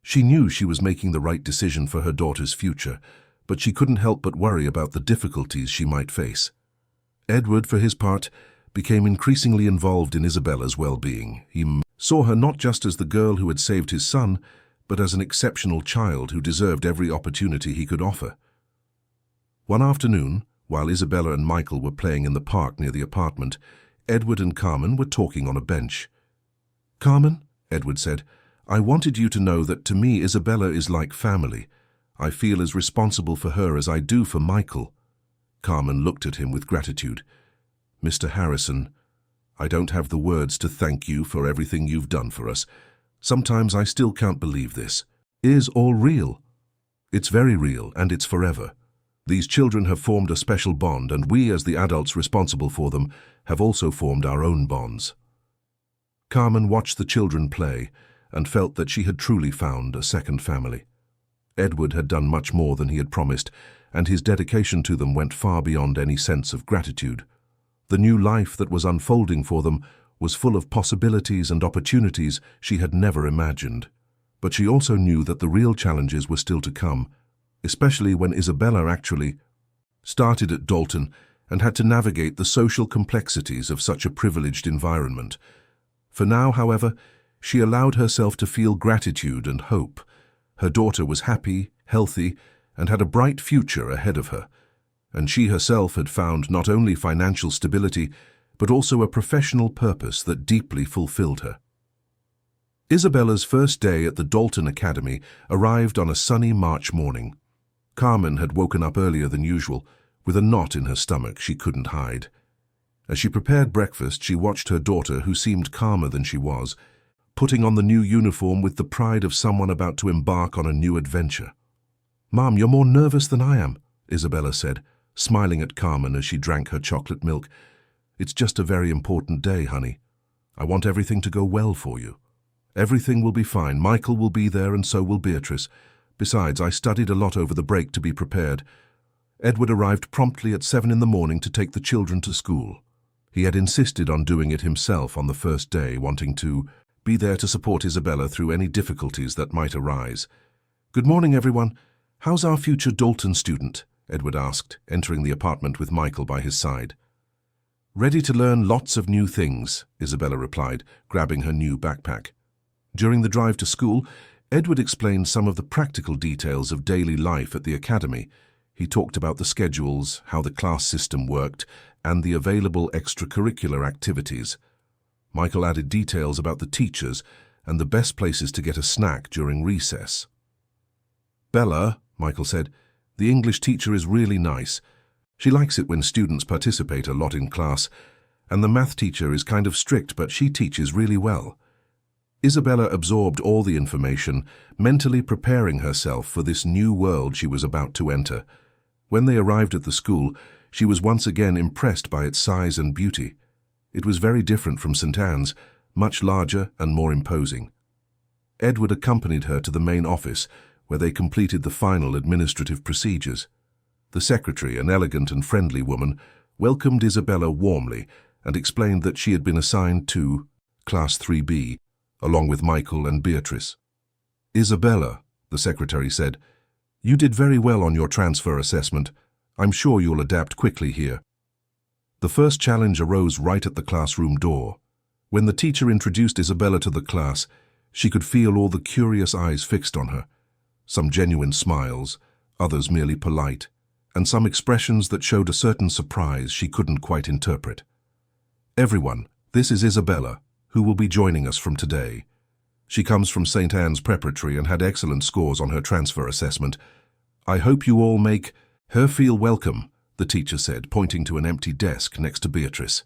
She knew she was making the right decision for her daughter's future, but she couldn't help but worry about the difficulties she might face. Edward, for his part, became increasingly involved in Isabella's well-being. He saw her not just as the girl who had saved his son, but as an exceptional child who deserved every opportunity he could offer. One afternoon, while Isabella and Michael were playing in the park near the apartment, Edward and Carmen were talking on a bench. Carmen, Edward said, I wanted you to know that to me Isabella is like family. I feel as responsible for her as I do for Michael. Carmen looked at him with gratitude. Mr. Harrison, I don't have the words to thank you for everything you've done for us. Sometimes I still can't believe this. Is all real? It's very real, and it's forever. These children have formed a special bond, and we, as the adults responsible for them, have also formed our own bonds. Carmen watched the children play and felt that she had truly found a second family. Edward had done much more than he had promised, and his dedication to them went far beyond any sense of gratitude. The new life that was unfolding for them was full of possibilities and opportunities she had never imagined. But she also knew that the real challenges were still to come, especially when Isabella actually started at Dalton and had to navigate the social complexities of such a privileged environment. For now, however, she allowed herself to feel gratitude and hope. Her daughter was happy, healthy, and had a bright future ahead of her, and she herself had found not only financial stability, but also a professional purpose that deeply fulfilled her. Isabella's first day at the Dalton Academy arrived on a sunny March morning. Carmen had woken up earlier than usual, with a knot in her stomach she couldn't hide. As she prepared breakfast, she watched her daughter, who seemed calmer than she was, putting on the new uniform with the pride of someone about to embark on a new adventure. "Mom, you're more nervous than I am," Isabella said, smiling at Carmen as she drank her chocolate milk. "It's just a very important day, honey. I want everything to go well for you." "Everything will be fine. Michael will be there and so will Beatrice. Besides, I studied a lot over the break to be prepared." Edward arrived promptly at 7 in the morning to take the children to school. He had insisted on doing it himself on the first day, wanting to be there to support Isabella through any difficulties that might arise. "Good morning, everyone. How's our future Dalton student?" Edward asked, entering the apartment with Michael by his side. "Ready to learn lots of new things," Isabella replied, grabbing her new backpack. During the drive to school, Edward explained some of the practical details of daily life at the academy. He talked about the schedules, how the class system worked, and the available extracurricular activities. Michael added details about the teachers and the best places to get a snack during recess. "Bella," Michael said, "the English teacher is really nice. She likes it when students participate a lot in class, and the math teacher is kind of strict, but she teaches really well." Isabella absorbed all the information, mentally preparing herself for this new world she was about to enter. When they arrived at the school, she was once again impressed by its size and beauty. It was very different from St. Anne's, much larger and more imposing. Edward accompanied her to the main office, where they completed the final administrative procedures. The secretary, an elegant and friendly woman, welcomed Isabella warmly and explained that she had been assigned to Class 3B, along with Michael and Beatrice. "Isabella," the secretary said, "you did very well on your transfer assessment. I'm sure you'll adapt quickly here." The first challenge arose right at the classroom door. When the teacher introduced Isabella to the class, she could feel all the curious eyes fixed on her. Some genuine smiles, others merely polite, and some expressions that showed a certain surprise she couldn't quite interpret. "Everyone, this is Isabella, who will be joining us from today. She comes from St. Anne's Preparatory and had excellent scores on her transfer assessment. I hope you all make her feel welcome," the teacher said, pointing to an empty desk next to Beatrice.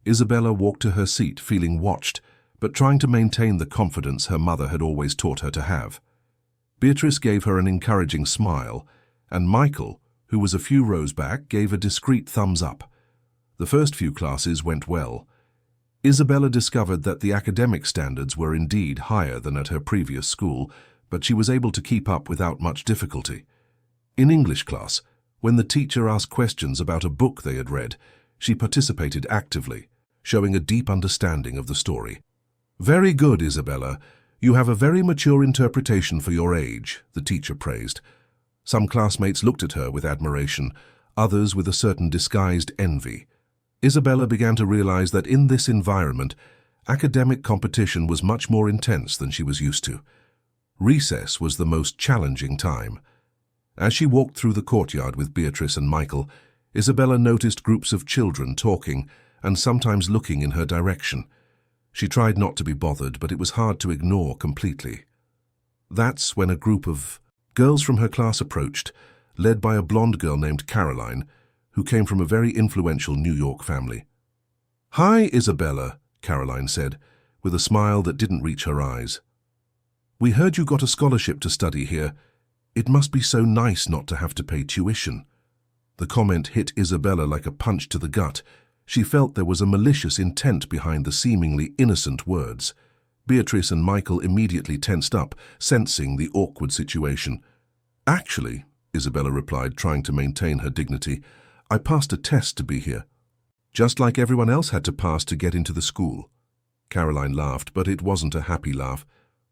Isabella walked to her seat, feeling watched, but trying to maintain the confidence her mother had always taught her to have. Beatrice gave her an encouraging smile, and Michael, who was a few rows back, gave a discreet thumbs up. The first few classes went well. Isabella discovered that the academic standards were indeed higher than at her previous school, but she was able to keep up without much difficulty. In English class, when the teacher asked questions about a book they had read, she participated actively, showing a deep understanding of the story. "Very good, Isabella. You have a very mature interpretation for your age," the teacher praised. Some classmates looked at her with admiration, others with a certain disguised envy. Isabella began to realize that in this environment, academic competition was much more intense than she was used to. Recess was the most challenging time. As she walked through the courtyard with Beatrice and Michael, Isabella noticed groups of children talking and sometimes looking in her direction. She tried not to be bothered, but it was hard to ignore completely. That's when a group of girls from her class approached, led by a blonde girl named Caroline, who came from a very influential New York family. "Hi, Isabella," Caroline said, with a smile that didn't reach her eyes. "We heard you got a scholarship to study here. It must be so nice not to have to pay tuition." The comment hit Isabella like a punch to the gut. She felt there was a malicious intent behind the seemingly innocent words. Beatrice and Michael immediately tensed up, sensing the awkward situation. "Actually," Isabella replied, trying to maintain her dignity, "I passed a test to be here. Just like everyone else had to pass to get into the school." Caroline laughed, but it wasn't a happy laugh.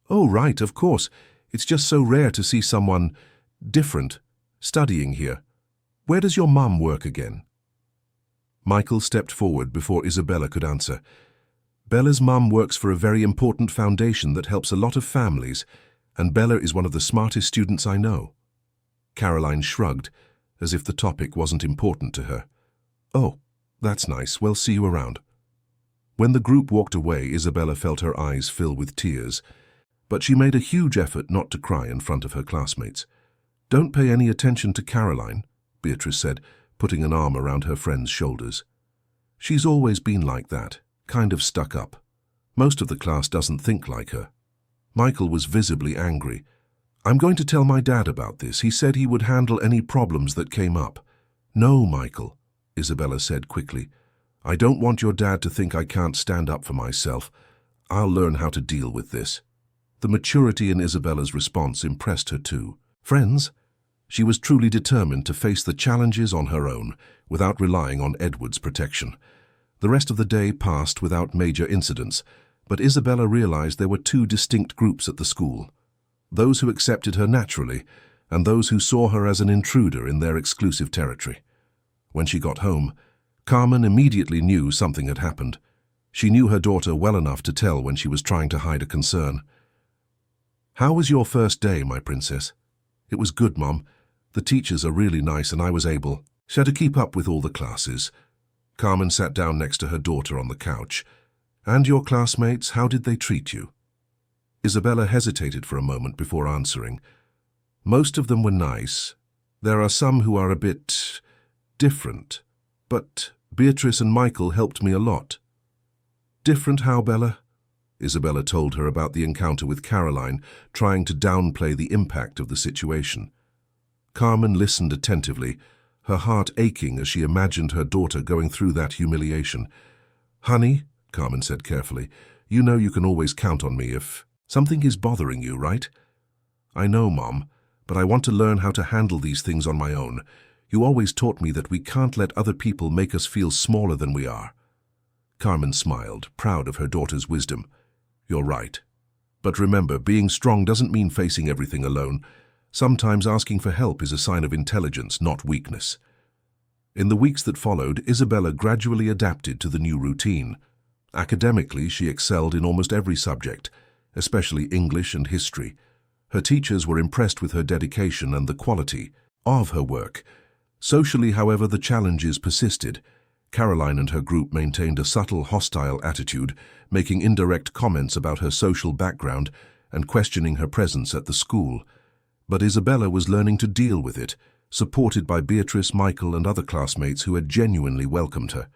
"Oh, right, of course. It's just so rare to see someone different studying here. Where does your mum work again?" Michael stepped forward before Isabella could answer. "Bella's mum works for a very important foundation that helps a lot of families, and Bella is one of the smartest students I know." Caroline shrugged, as if the topic wasn't important to her. "Oh, that's nice. Well, see you around." When the group walked away, Isabella felt her eyes fill with tears, but she made a huge effort not to cry in front of her classmates. "Don't pay any attention to Caroline," Beatrice said, putting an arm around her friend's shoulders. "She's always been like that, kind of stuck up. Most of the class doesn't think like her. Michael was visibly angry. I'm going to tell my dad about this. He said he would handle any problems that came up. No, Michael, Isabella said quickly. I don't want your dad to think I can't stand up for myself. I'll learn how to deal with this. The maturity in Isabella's response impressed her too. Friends, she was truly determined to face the challenges on her own without relying on Edward's protection. The rest of the day passed without major incidents, but Isabella realized there were two distinct groups at the school. Those who accepted her naturally, and those who saw her as an intruder in their exclusive territory. When she got home, Carmen immediately knew something had happened. She knew her daughter well enough to tell when she was trying to hide a concern. How was your first day, my princess? It was good, Mom. The teachers are really nice and I was able. She had to keep up with all the classes. Carmen sat down next to her daughter on the couch. And your classmates, how did they treat you? Isabella hesitated for a moment before answering. Most of them were nice. There are some who are a bit different. But Beatrice and Michael helped me a lot. Different how, Bella? Isabella told her about the encounter with Caroline, trying to downplay the impact of the situation. Carmen listened attentively, her heart aching as she imagined her daughter going through that humiliation. Honey, Carmen said carefully, you know you can always count on me if something is bothering you, right? I know, Mom, but I want to learn how to handle these things on my own. You always taught me that we can't let other people make us feel smaller than we are. Carmen smiled, proud of her daughter's wisdom. You're right. But remember, being strong doesn't mean facing everything alone. Sometimes asking for help is a sign of intelligence, not weakness. In the weeks that followed, Isabella gradually adapted to the new routine. Academically, she excelled in almost every subject, especially English and history. Her teachers were impressed with her dedication and the quality of her work. Socially, however, the challenges persisted. Caroline and her group maintained a subtle, hostile attitude, making indirect comments about her social background and questioning her presence at the school. But Isabella was learning to deal with it, supported by Beatrice, Michael, and other classmates who had genuinely welcomed her.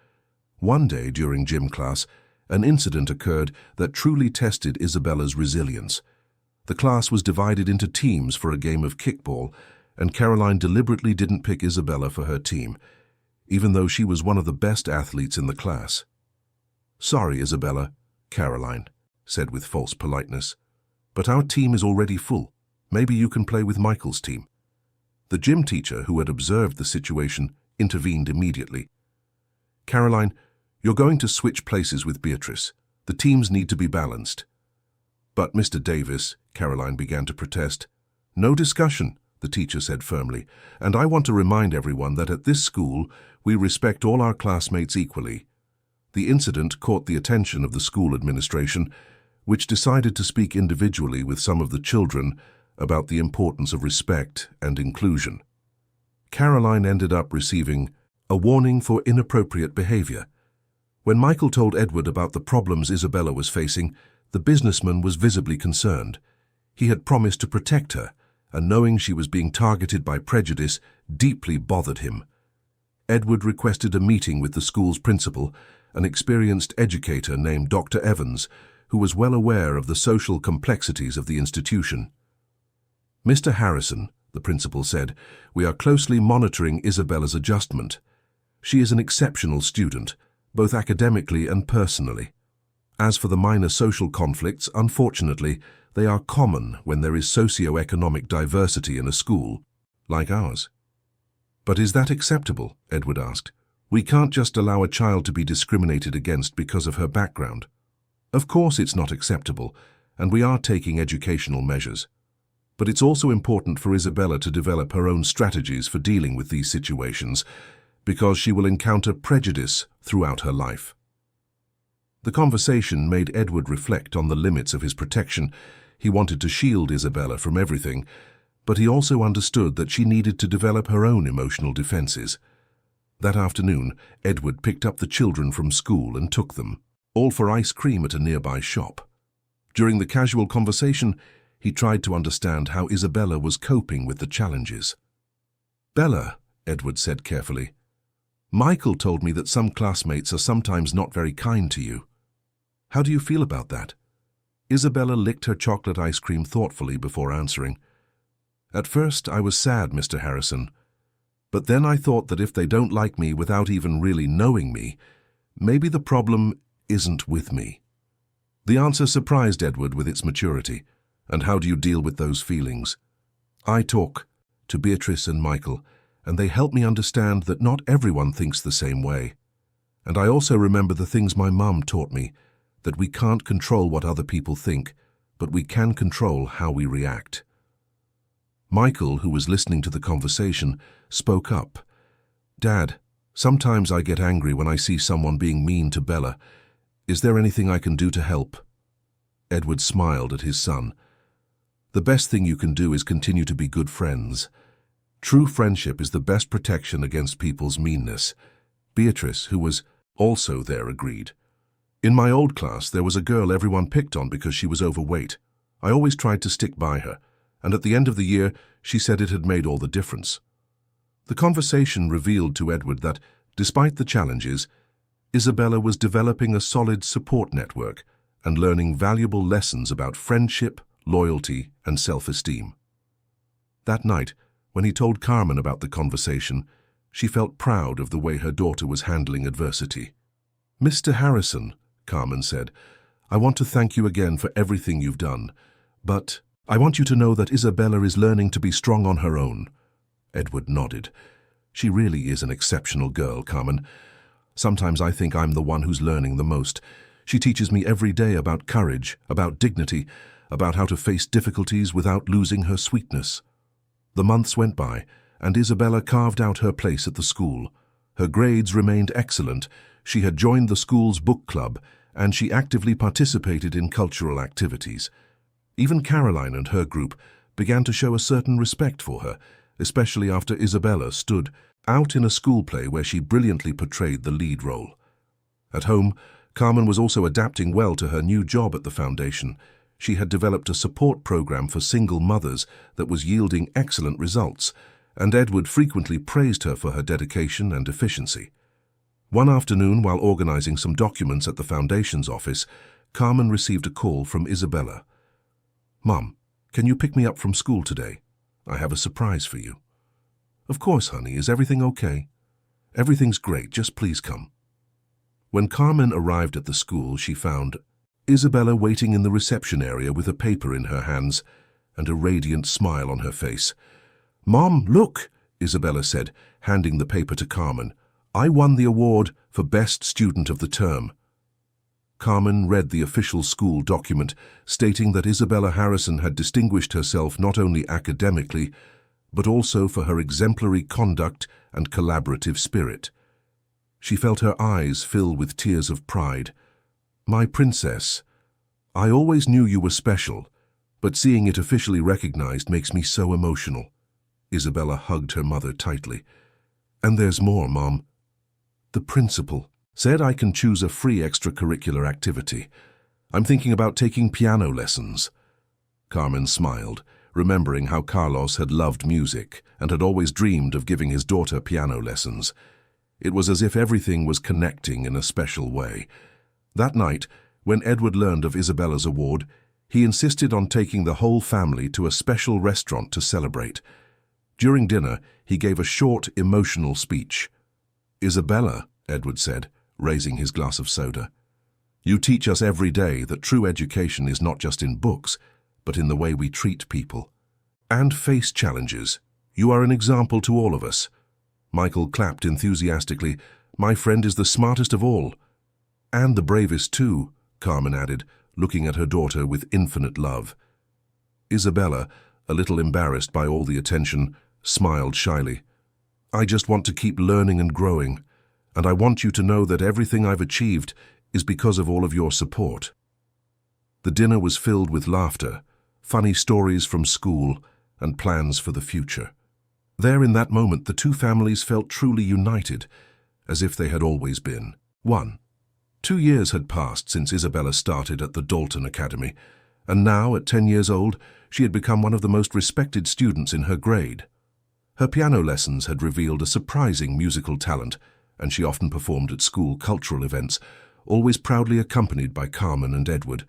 One day during gym class, an incident occurred that truly tested Isabella's resilience. The class was divided into teams for a game of kickball, and Caroline deliberately didn't pick Isabella for her team, even though she was one of the best athletes in the class. Sorry, Isabella, Caroline said with false politeness, but our team is already full. Maybe you can play with Michael's team. The gym teacher, who had observed the situation, intervened immediately. Caroline, you're going to switch places with Beatrice. The teams need to be balanced. But Mr. Davis, Caroline began to protest. No discussion, the teacher said firmly, and I want to remind everyone that at this school we respect all our classmates equally. The incident caught the attention of the school administration, which decided to speak individually with some of the children about the importance of respect and inclusion. Caroline ended up receiving a warning for inappropriate behavior. When Michael told Edward about the problems Isabella was facing, the businessman was visibly concerned. He had promised to protect her, and knowing she was being targeted by prejudice deeply bothered him. Edward requested a meeting with the school's principal, an experienced educator named Dr. Evans, who was well aware of the social complexities of the institution. Mr. Harrison, the principal said, we are closely monitoring Isabella's adjustment. She is an exceptional student, both academically and personally. As for the minor social conflicts, unfortunately, they are common when there is socio-economic diversity in a school, like ours. But is that acceptable? Edward asked. We can't just allow a child to be discriminated against because of her background. Of course it's not acceptable, and we are taking educational measures. But it's also important for Isabella to develop her own strategies for dealing with these situations, because she will encounter prejudice throughout her life. The conversation made Edward reflect on the limits of his protection. He wanted to shield Isabella from everything, but he also understood that she needed to develop her own emotional defenses. That afternoon, Edward picked up the children from school and took them, all for ice cream at a nearby shop. During the casual conversation, he tried to understand how Isabella was coping with the challenges. Bella, Edward said carefully, Michael told me that some classmates are sometimes not very kind to you. How do you feel about that? Isabella licked her chocolate ice cream thoughtfully before answering. At first, I was sad, Mr. Harrison. But then I thought that if they don't like me without even really knowing me, maybe the problem isn't with me. The answer surprised Edward with its maturity. And how do you deal with those feelings? I talk to Beatrice and Michael, and they help me understand that not everyone thinks the same way. And I also remember the things my mum taught me, that we can't control what other people think, but we can control how we react. Michael, who was listening to the conversation, spoke up. Dad, sometimes I get angry when I see someone being mean to Bella. Is there anything I can do to help? Edward smiled at his son. The best thing you can do is continue to be good friends. True friendship is the best protection against people's meanness. Beatrice, who was also there, agreed. In my old class, there was a girl everyone picked on because she was overweight. I always tried to stick by her, and at the end of the year, she said it had made all the difference. The conversation revealed to Edward that, despite the challenges, Isabella was developing a solid support network and learning valuable lessons about friendship, loyalty, and self-esteem. That night, when he told Carmen about the conversation, she felt proud of the way her daughter was handling adversity. Mr. Harrison, Carmen said, I want to thank you again for everything you've done, but I want you to know that Isabella is learning to be strong on her own. Edward nodded. She really is an exceptional girl, Carmen. Sometimes I think I'm the one who's learning the most. She teaches me every day about courage, about dignity, about how to face difficulties without losing her sweetness. The months went by, and Isabella carved out her place at the school. Her grades remained excellent, she had joined the school's book club, and she actively participated in cultural activities. Even Caroline and her group began to show a certain respect for her, especially after Isabella stood out in a school play where she brilliantly portrayed the lead role. At home, Carmen was also adapting well to her new job at the foundation. She had developed a support program for single mothers that was yielding excellent results, and Edward frequently praised her for her dedication and efficiency. One afternoon, while organizing some documents at the foundation's office, Carmen received a call from Isabella. Mom, can you pick me up from school today? I have a surprise for you. Of course, honey. Is everything okay? Everything's great. Just please come. When Carmen arrived at the school, she found Isabella waiting in the reception area with a paper in her hands and a radiant smile on her face. Mom, look, Isabella said, handing the paper to Carmen. I won the award for Best Student of the Term. Carmen read the official school document stating that Isabella Harrison had distinguished herself not only academically, but also for her exemplary conduct and collaborative spirit. She felt her eyes fill with tears of pride. My princess, I always knew you were special, but seeing it officially recognized makes me so emotional. Isabella hugged her mother tightly. And there's more, Mom. The principal said I can choose a free extracurricular activity. I'm thinking about taking piano lessons. Carmen smiled, remembering how Carlos had loved music and had always dreamed of giving his daughter piano lessons. It was as if everything was connecting in a special way. That night, when Edward learned of Isabella's award, he insisted on taking the whole family to a special restaurant to celebrate. During dinner, he gave a short, emotional speech. Isabella, Edward said, raising his glass of soda, you teach us every day that true education is not just in books, but in the way we treat people and face challenges. You are an example to all of us. Michael clapped enthusiastically. My friend is the smartest of all. And the bravest too, Carmen added, looking at her daughter with infinite love. Isabella, a little embarrassed by all the attention, smiled shyly. I just want to keep learning and growing, and I want you to know that everything I've achieved is because of all of your support. The dinner was filled with laughter, funny stories from school, and plans for the future. There in that moment, the two families felt truly united, as if they had always been one. 2 years had passed since Isabella started at the Dalton Academy, and now, at 10 years old, she had become one of the most respected students in her grade. Her piano lessons had revealed a surprising musical talent, and she often performed at school cultural events, always proudly accompanied by Carmen and Edward.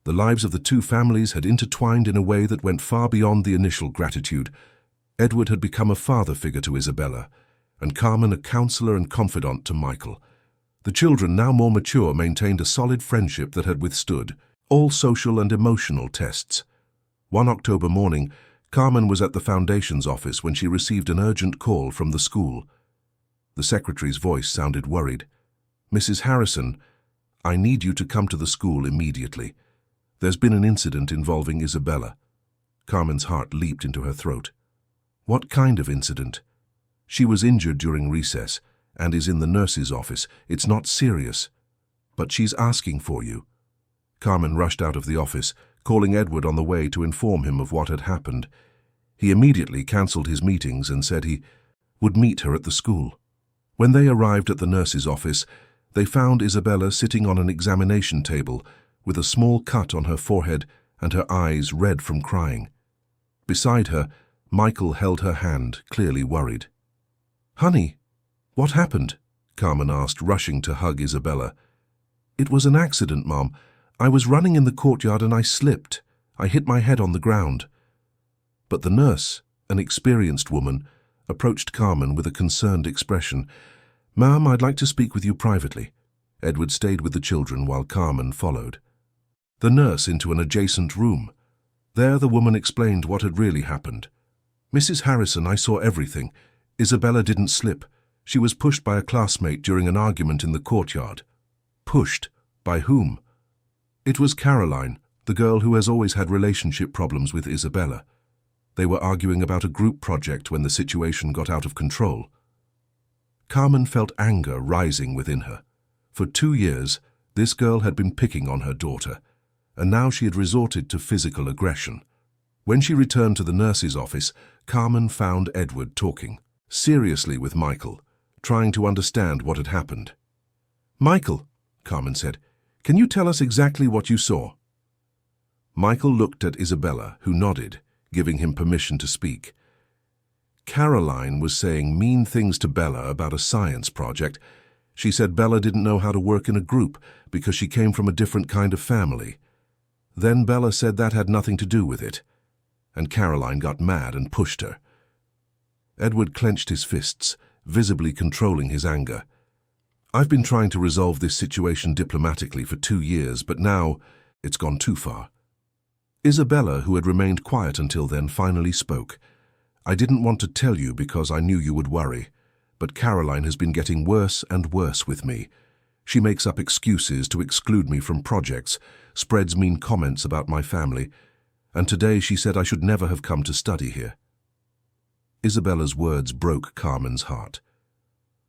The lives of the two families had intertwined in a way that went far beyond the initial gratitude. Edward had become a father figure to Isabella, and Carmen a counselor and confidant to Michael. The children, now more mature, maintained a solid friendship that had withstood all social and emotional tests. One October morning, Carmen was at the Foundation's office when she received an urgent call from the school. The secretary's voice sounded worried. "Mrs. Harrison, I need you to come to the school immediately. There's been an incident involving Isabella." Carmen's heart leaped into her throat. "What kind of incident?" "She was injured during recess and is in the nurse's office. It's not serious, but she's asking for you." Carmen rushed out of the office, calling Edward on the way to inform him of what had happened. He immediately cancelled his meetings and said he would meet her at the school. When they arrived at the nurse's office, they found Isabella sitting on an examination table with a small cut on her forehead and her eyes red from crying. Beside her, Michael held her hand, clearly worried. "Honey, what happened?" Carmen asked, rushing to hug Isabella. "It was an accident, Mom. I was running in the courtyard and I slipped. I hit my head on the ground." But the nurse, an experienced woman, approached Carmen with a concerned expression. "Ma'am, I'd like to speak with you privately." Edward stayed with the children while Carmen followed the nurse into an adjacent room. There the woman explained what had really happened. "Mrs. Harrison, I saw everything. Isabella didn't slip. She was pushed by a classmate during an argument in the courtyard." "Pushed? By whom?" "It was Caroline, the girl who has always had relationship problems with Isabella. They were arguing about a group project when the situation got out of control." Carmen felt anger rising within her. For 2 years, this girl had been picking on her daughter, and now she had resorted to physical aggression. When she returned to the nurse's office, Carmen found Edward talking seriously with Michael, trying to understand what had happened. "Michael," Carmen said, "can you tell us exactly what you saw?" Michael looked at Isabella, who nodded, giving him permission to speak. "Caroline was saying mean things to Bella about a science project. She said Bella didn't know how to work in a group because she came from a different kind of family. Then Bella said that had nothing to do with it, and Caroline got mad and pushed her." Edward clenched his fists, visibly controlling his anger. "I've been trying to resolve this situation diplomatically for 2 years, but now it's gone too far." Isabella, who had remained quiet until then, finally spoke. "I didn't want to tell you because I knew you would worry, but Caroline has been getting worse and worse with me. She makes up excuses to exclude me from projects, spreads mean comments about my family, and today she said I should never have come to study here." Isabella's words broke Carmen's heart.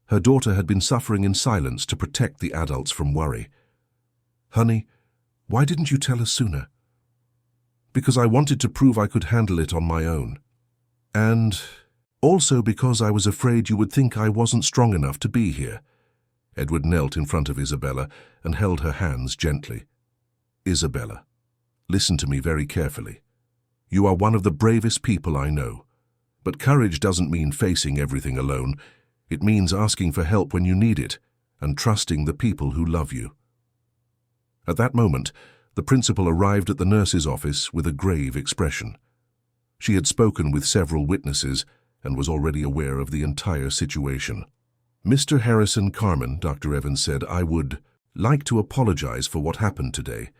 Her daughter had been suffering in silence to protect the adults from worry. "Honey, why didn't you tell us sooner?" "Because I wanted to prove I could handle it on my own. And also because I was afraid you would think I wasn't strong enough to be here." Edward knelt in front of Isabella and held her hands gently. "Isabella, listen to me very carefully. You are one of the bravest people I know. But courage doesn't mean facing everything alone. It means asking for help when you need it and trusting the people who love you." At that moment, the principal arrived at the nurse's office with a grave expression. She had spoken with several witnesses and was already aware of the entire situation. "Mr. Harrison, Carmen," Dr. Evans said, "I would like to apologize for what happened today.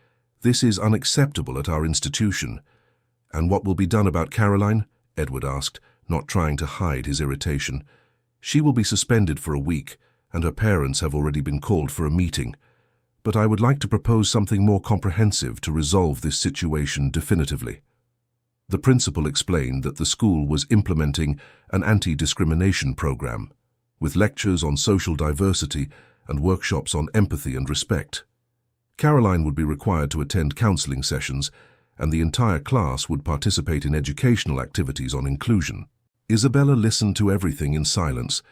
This is unacceptable at our institution." "And what will be done about Caroline?" Edward asked, not trying to hide his irritation. "She will be suspended for a week, and her parents have already been called for a meeting. But I would like to propose something more comprehensive to resolve this situation definitively." The principal explained that the school was implementing an anti-discrimination program, with lectures on social diversity and workshops on empathy and respect. Caroline would be required to attend counseling sessions, and the entire class would participate in educational activities on inclusion. Isabella listened to everything in silence,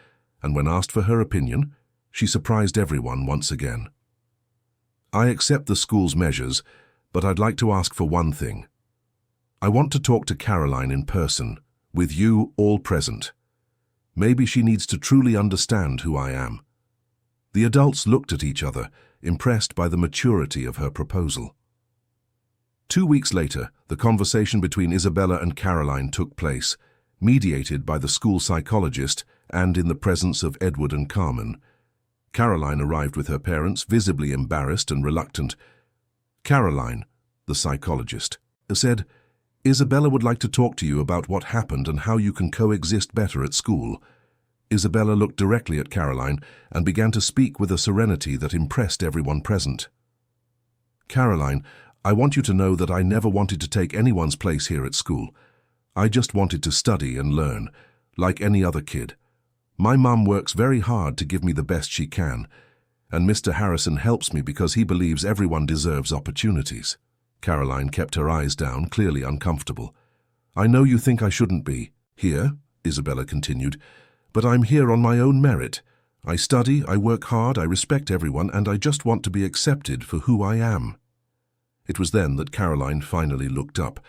and when asked for her opinion, she surprised everyone once again. "I accept the school's measures, but I'd like to ask for one thing. I want to talk to Caroline in person, with you all present. Maybe she needs to truly understand who I am." The adults looked at each other, impressed by the maturity of her proposal. 2 weeks later, the conversation between Isabella and Caroline took place, mediated by the school psychologist and in the presence of Edward and Carmen. Caroline arrived with her parents, visibly embarrassed and reluctant. Caroline, the psychologist, said, "Isabella would like to talk to you about what happened and how you can coexist better at school." Isabella looked directly at Caroline and began to speak with a serenity that impressed everyone present. "Caroline, I want you to know that I never wanted to take anyone's place here at school. I just wanted to study and learn, like any other kid. My mum works very hard to give me the best she can, and Mr. Harrison helps me because he believes everyone deserves opportunities." Caroline kept her eyes down, clearly uncomfortable. "I know you think I shouldn't be here," Isabella continued, "but I'm here on my own merit. I study, I work hard, I respect everyone, and I just want to be accepted for who I am." It was then that Caroline finally looked up,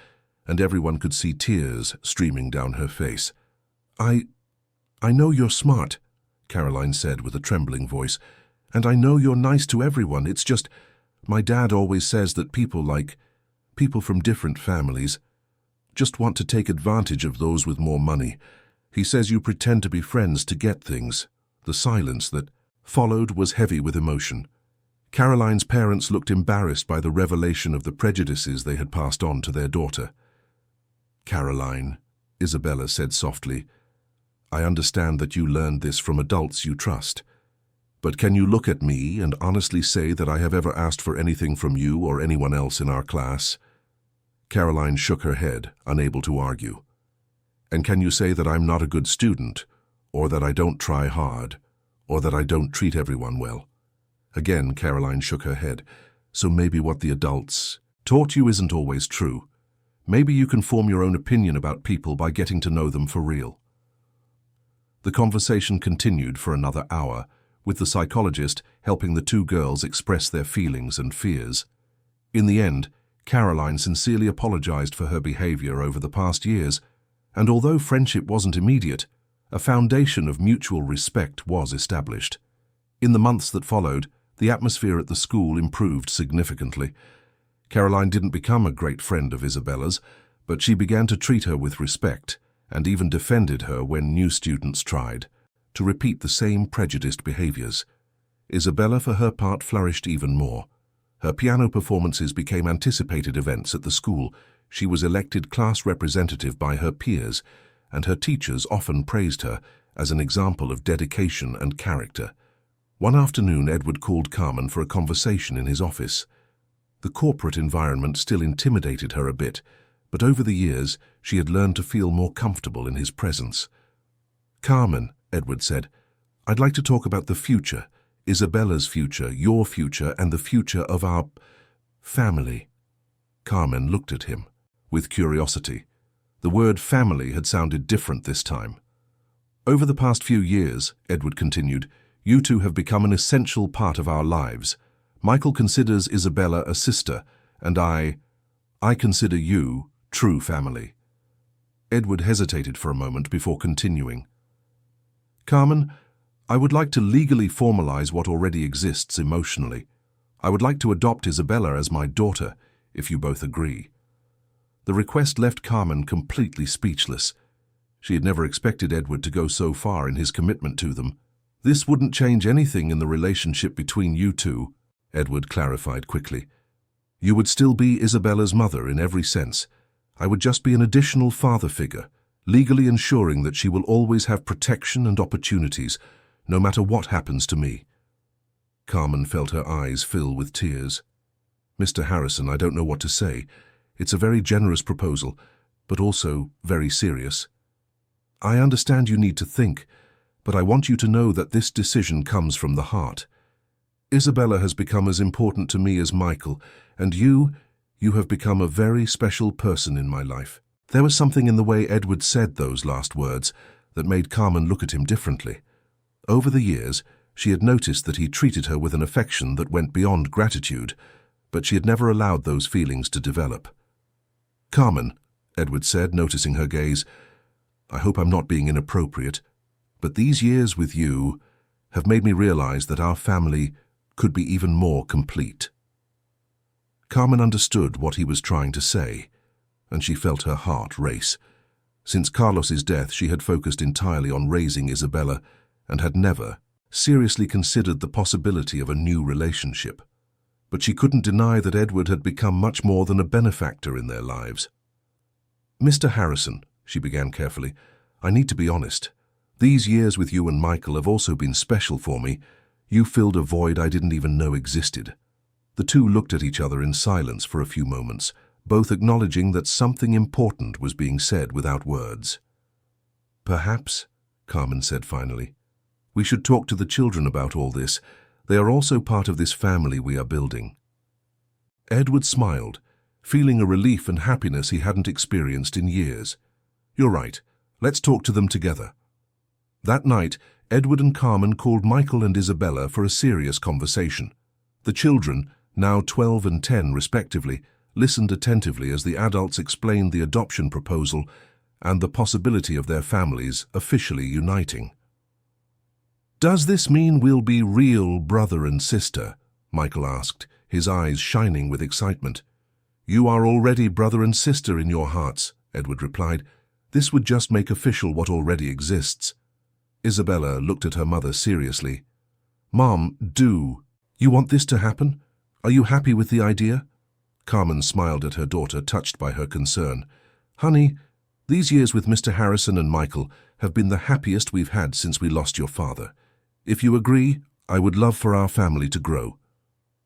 and everyone could see tears streaming down her face. I know you're smart," Caroline said with a trembling voice, "and I know you're nice to everyone. It's just, my dad always says that people from different families just want to take advantage of those with more money. He says you pretend to be friends to get things." The silence that followed was heavy with emotion. Caroline's parents looked embarrassed by the revelation of the prejudices they had passed on to their daughter. "Caroline," Isabella said softly, "I understand that you learned this from adults you trust. But can you look at me and honestly say that I have ever asked for anything from you or anyone else in our class?" Caroline shook her head, unable to argue. "And can you say that I'm not a good student, or that I don't try hard, or that I don't treat everyone well?" Again, Caroline shook her head. "So maybe what the adults taught you isn't always true. Maybe you can form your own opinion about people by getting to know them for real." The conversation continued for another hour, with the psychologist helping the two girls express their feelings and fears. In the end, Caroline sincerely apologized for her behavior over the past years, and although friendship wasn't immediate, a foundation of mutual respect was established. In the months that followed, the atmosphere at the school improved significantly. Caroline didn't become a great friend of Isabella's, but she began to treat her with respect and even defended her when new students tried to repeat the same prejudiced behaviors. Isabella, for her part, flourished even more. Her piano performances became anticipated events at the school. She was elected class representative by her peers, and her teachers often praised her as an example of dedication and character. One afternoon, Edward called Carmen for a conversation in his office. The corporate environment still intimidated her a bit, but over the years, she had learned to feel more comfortable in his presence. "Carmen," Edward said, "I'd like to talk about the future, Isabella's future, your future, and the future of our family." Carmen looked at him with curiosity. The word family had sounded different this time. "Over the past few years," Edward continued, "you two have become an essential part of our lives. Michael considers Isabella a sister, and I consider you true family." Edward hesitated for a moment before continuing. "Carmen, I would like to legally formalize what already exists emotionally. I would like to adopt Isabella as my daughter, if you both agree." The request left Carmen completely speechless. She had never expected Edward to go so far in his commitment to them. "This wouldn't change anything in the relationship between you two," Edward clarified quickly. "You would still be Isabella's mother in every sense. I would just be an additional father figure, legally ensuring that she will always have protection and opportunities, no matter what happens to me." Carmen felt her eyes fill with tears. "Mr. Harrison, I don't know what to say. It's a very generous proposal, but also very serious. I understand you need to think, but I want you to know that this decision comes from the heart. Isabella has become as important to me as Michael, and you have become a very special person in my life." There was something in the way Edward said those last words that made Carmen look at him differently. Over the years, she had noticed that he treated her with an affection that went beyond gratitude, but she had never allowed those feelings to develop. "Carmen," Edward said, noticing her gaze, "I hope I'm not being inappropriate, but these years with you have made me realize that our family could be even more complete. Carmen understood what he was trying to say, and she felt her heart race. Since Carlos's death, she had focused entirely on raising Isabella and had never seriously considered the possibility of a new relationship. But she couldn't deny that Edward had become much more than a benefactor in their lives. "Mr. Harrison," she began carefully, "I need to be honest. These years with you and Michael have also been special for me. You filled a void I didn't even know existed." The two looked at each other in silence for a few moments, both acknowledging that something important was being said without words. "Perhaps," Carmen said finally, "we should talk to the children about all this. They are also part of this family we are building." Edward smiled, feeling a relief and happiness he hadn't experienced in years. "You're right. Let's talk to them together." That night, Edward and Carmen called Michael and Isabella for a serious conversation. The children, now 12 and 10 respectively, listened attentively as the adults explained the adoption proposal and the possibility of their families officially uniting. "Does this mean we'll be real brother and sister?" Michael asked, his eyes shining with excitement. "You are already brother and sister in your hearts," Edward replied. "This would just make official what already exists." Isabella looked at her mother seriously. "Mom, you want this to happen? Are you happy with the idea?" Carmen smiled at her daughter, touched by her concern. "Honey, these years with Mr. Harrison and Michael have been the happiest we've had since we lost your father. If you agree, I would love for our family to grow."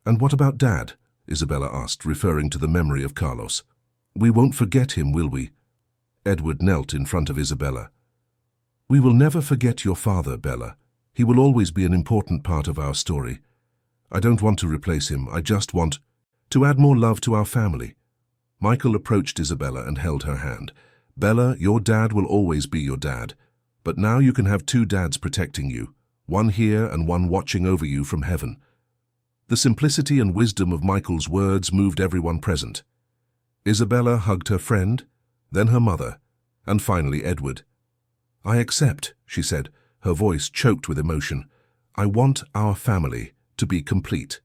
"And what about Dad?" Isabella asked, referring to the memory of Carlos. "We won't forget him, will we?" Edward knelt in front of Isabella. "We will never forget your father, Bella. He will always be an important part of our story. I don't want to replace him. I just want to add more love to our family." Michael approached Isabella and held her hand. "Bella, your dad will always be your dad. But now you can have two dads protecting you, one here and one watching over you from heaven." The simplicity and wisdom of Michael's words moved everyone present. Isabella hugged her friend, then her mother, and finally Edward. "I accept," she said, her voice choked with emotion. "I want our family to be complete."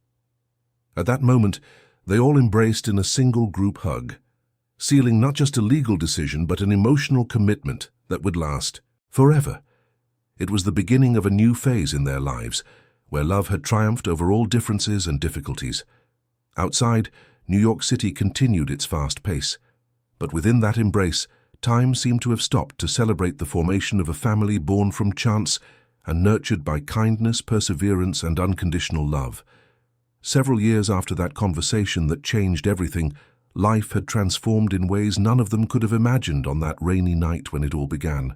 At that moment, they all embraced in a single group hug, sealing not just a legal decision but an emotional commitment that would last forever. It was the beginning of a new phase in their lives, where love had triumphed over all differences and difficulties. Outside, New York City continued its fast pace, but within that embrace, time seemed to have stopped to celebrate the formation of a family born from chance and nurtured by kindness, perseverance, and unconditional love. Several years after that conversation that changed everything, life had transformed in ways none of them could have imagined on that rainy night when it all began.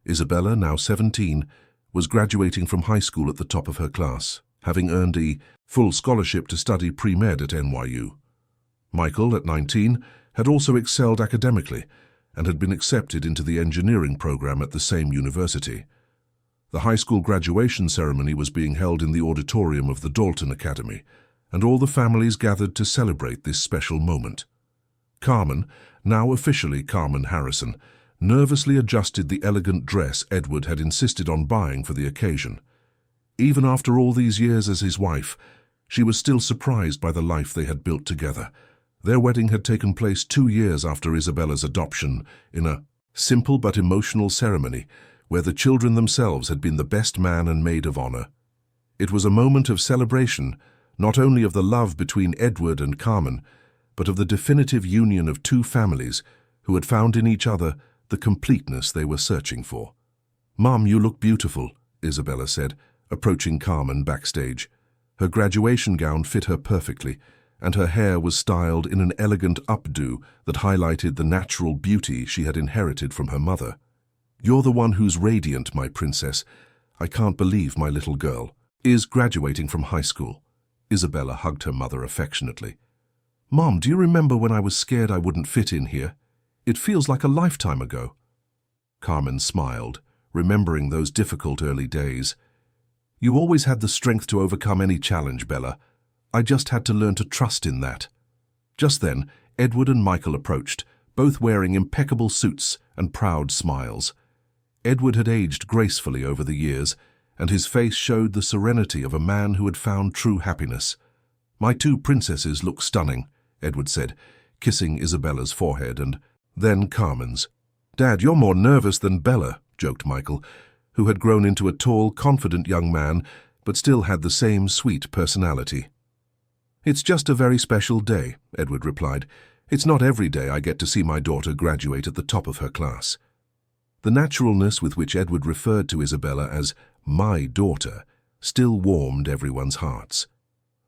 Isabella, now 17, was graduating from high school at the top of her class, having earned a full scholarship to study pre-med at NYU. Michael, at 19, had also excelled academically and had been accepted into the engineering program at the same university. The high school graduation ceremony was being held in the auditorium of the Dalton Academy, and all the families gathered to celebrate this special moment. Carmen, now officially Carmen Harrison, nervously adjusted the elegant dress Edward had insisted on buying for the occasion. Even after all these years as his wife, she was still surprised by the life they had built together. Their wedding had taken place 2 years after Isabella's adoption, in a simple but emotional ceremony where the children themselves had been the best man and maid of honor. It was a moment of celebration, not only of the love between Edward and Carmen, but of the definitive union of two families who had found in each other the completeness they were searching for. "Mom, you look beautiful," Isabella said, approaching Carmen backstage. Her graduation gown fit her perfectly, and her hair was styled in an elegant updo that highlighted the natural beauty she had inherited from her mother. "You're the one who's radiant, my princess. I can't believe my little girl is graduating from high school." Isabella hugged her mother affectionately. "Mom, do you remember when I was scared I wouldn't fit in here? It feels like a lifetime ago." Carmen smiled, remembering those difficult early days. "You always had the strength to overcome any challenge, Bella. I just had to learn to trust in that." Just then, Edward and Michael approached, both wearing impeccable suits and proud smiles. Edward had aged gracefully over the years, and his face showed the serenity of a man who had found true happiness. "My two princesses look stunning," Edward said, kissing Isabella's forehead and then Carmen's. "Dad, you're more nervous than Bella," joked Michael, who had grown into a tall, confident young man, but still had the same sweet personality. "It's just a very special day," Edward replied. "It's not every day I get to see my daughter graduate at the top of her class." The naturalness with which Edward referred to Isabella as "my daughter" still warmed everyone's hearts.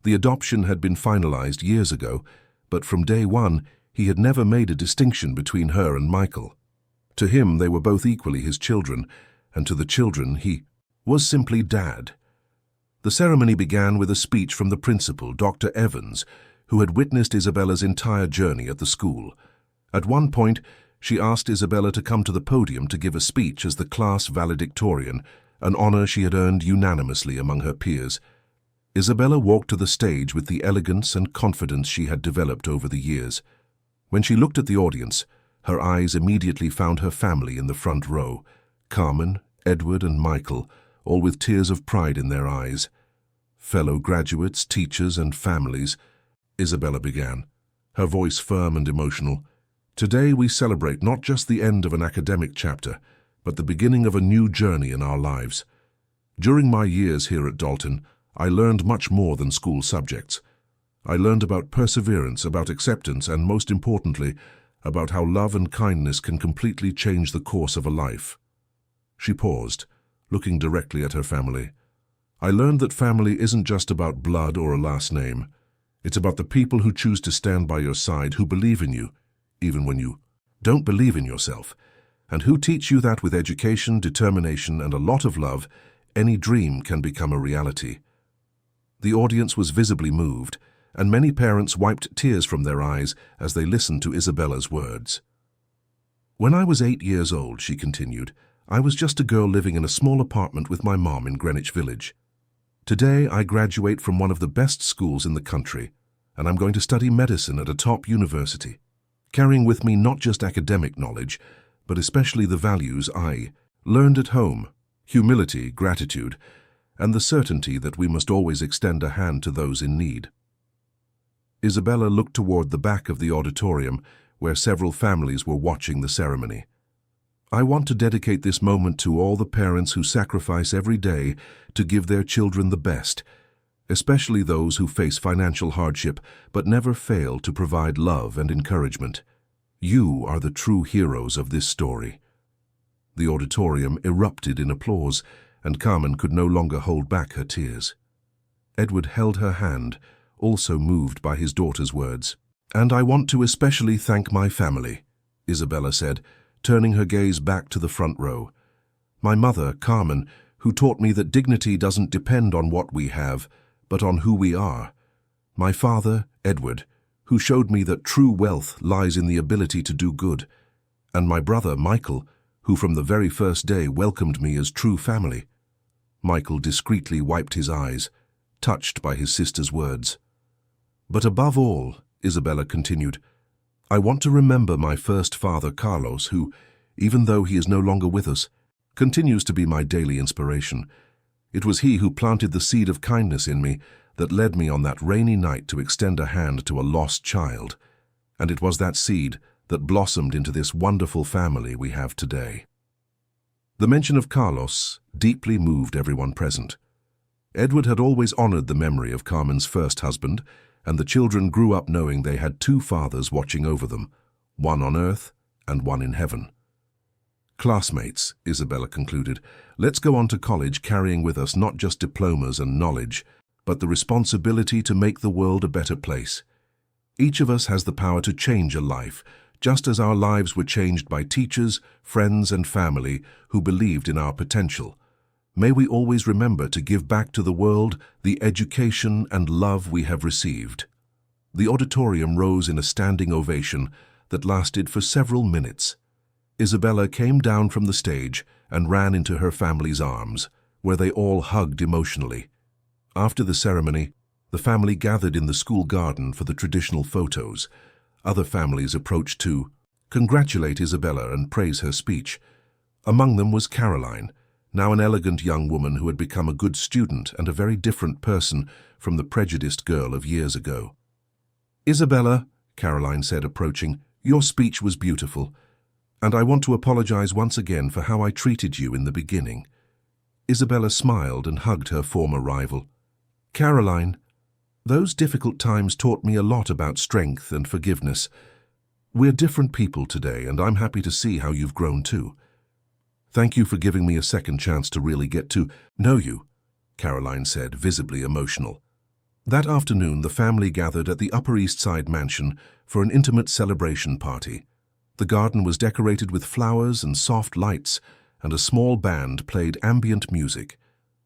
The adoption had been finalized years ago, but from day one he had never made a distinction between her and Michael. To him they were both equally his children, and to the children he was simply Dad. The ceremony began with a speech from the principal, Dr. Evans, who had witnessed Isabella's entire journey at the school. At one point, she asked Isabella to come to the podium to give a speech as the class valedictorian, an honor she had earned unanimously among her peers. Isabella walked to the stage with the elegance and confidence she had developed over the years. When she looked at the audience, her eyes immediately found her family in the front row, Carmen, Edward, and Michael, all with tears of pride in their eyes. "Fellow graduates, teachers, and families," Isabella began, her voice firm and emotional. "Today we celebrate not just the end of an academic chapter, but the beginning of a new journey in our lives. During my years here at Dalton, I learned much more than school subjects. I learned about perseverance, about acceptance, and most importantly, about how love and kindness can completely change the course of a life." She paused, looking directly at her family. "I learned that family isn't just about blood or a last name. It's about the people who choose to stand by your side, who believe in you, even when you don't believe in yourself, and who teach you that with education, determination, and a lot of love, any dream can become a reality." The audience was visibly moved, and many parents wiped tears from their eyes as they listened to Isabella's words. "When I was 8 years old," she continued, "I was just a girl living in a small apartment with my mom in Greenwich Village. Today, I graduate from one of the best schools in the country, and I'm going to study medicine at a top university, carrying with me not just academic knowledge, but especially the values I learned at home: humility, gratitude, and the certainty that we must always extend a hand to those in need." Isabella looked toward the back of the auditorium, where several families were watching the ceremony. "I want to dedicate this moment to all the parents who sacrifice every day to give their children the best, especially those who face financial hardship but never fail to provide love and encouragement. You are the true heroes of this story." The auditorium erupted in applause, and Carmen could no longer hold back her tears. Edward held her hand, also moved by his daughter's words. "And I want to especially thank my family," Isabella said, turning her gaze back to the front row. "My mother, Carmen, who taught me that dignity doesn't depend on what we have, but on who we are. My father, Edward, who showed me that true wealth lies in the ability to do good. And my brother, Michael, who from the very first day welcomed me as true family." Michael discreetly wiped his eyes, touched by his sister's words. "But above all," Isabella continued, "I want to remember my first father, Carlos, who, even though he is no longer with us, continues to be my daily inspiration. It was he who planted the seed of kindness in me that led me on that rainy night to extend a hand to a lost child. And it was that seed that blossomed into this wonderful family we have today." The mention of Carlos deeply moved everyone present. Edward had always honored the memory of Carmen's first husband, and the children grew up knowing they had two fathers watching over them, one on earth and one in heaven. "Classmates," Isabella concluded, "let's go on to college carrying with us not just diplomas and knowledge, but the responsibility to make the world a better place. Each of us has the power to change a life, just as our lives were changed by teachers, friends, and family who believed in our potential. May we always remember to give back to the world the education and love we have received." The auditorium rose in a standing ovation that lasted for several minutes. Isabella came down from the stage and ran into her family's arms, where they all hugged emotionally. After the ceremony, the family gathered in the school garden for the traditional photos. Other families approached to congratulate Isabella and praise her speech. Among them was Caroline, now an elegant young woman who had become a good student and a very different person from the prejudiced girl of years ago. "Isabella," Caroline said, approaching, "your speech was beautiful, and I want to apologize once again for how I treated you in the beginning." Isabella smiled and hugged her former rival. "Caroline, those difficult times taught me a lot about strength and forgiveness. We're different people today, and I'm happy to see how you've grown too. Thank you for giving me a second chance to really get to know you," Caroline said, visibly emotional. That afternoon, the family gathered at the Upper East Side mansion for an intimate celebration party. The garden was decorated with flowers and soft lights, and a small band played ambient music.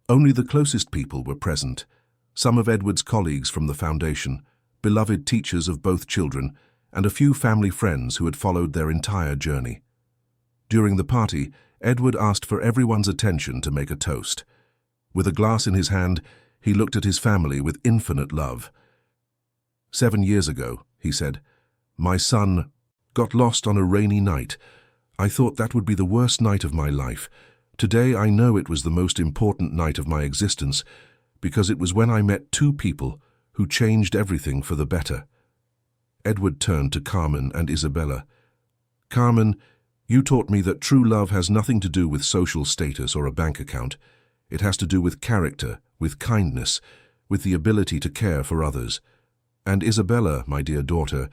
Only the closest people were present. Some of Edward's colleagues from the foundation, beloved teachers of both children, and a few family friends who had followed their entire journey. During the party, Edward asked for everyone's attention to make a toast. With a glass in his hand, he looked at his family with infinite love. "7 years ago," he said, "my son got lost on a rainy night. I thought that would be the worst night of my life. Today I know it was the most important night of my existence, because it was when I met two people who changed everything for the better." Edward turned to Carmen and Isabella. "Carmen, you taught me that true love has nothing to do with social status or a bank account. It has to do with character, with kindness, with the ability to care for others. And Isabella, my dear daughter,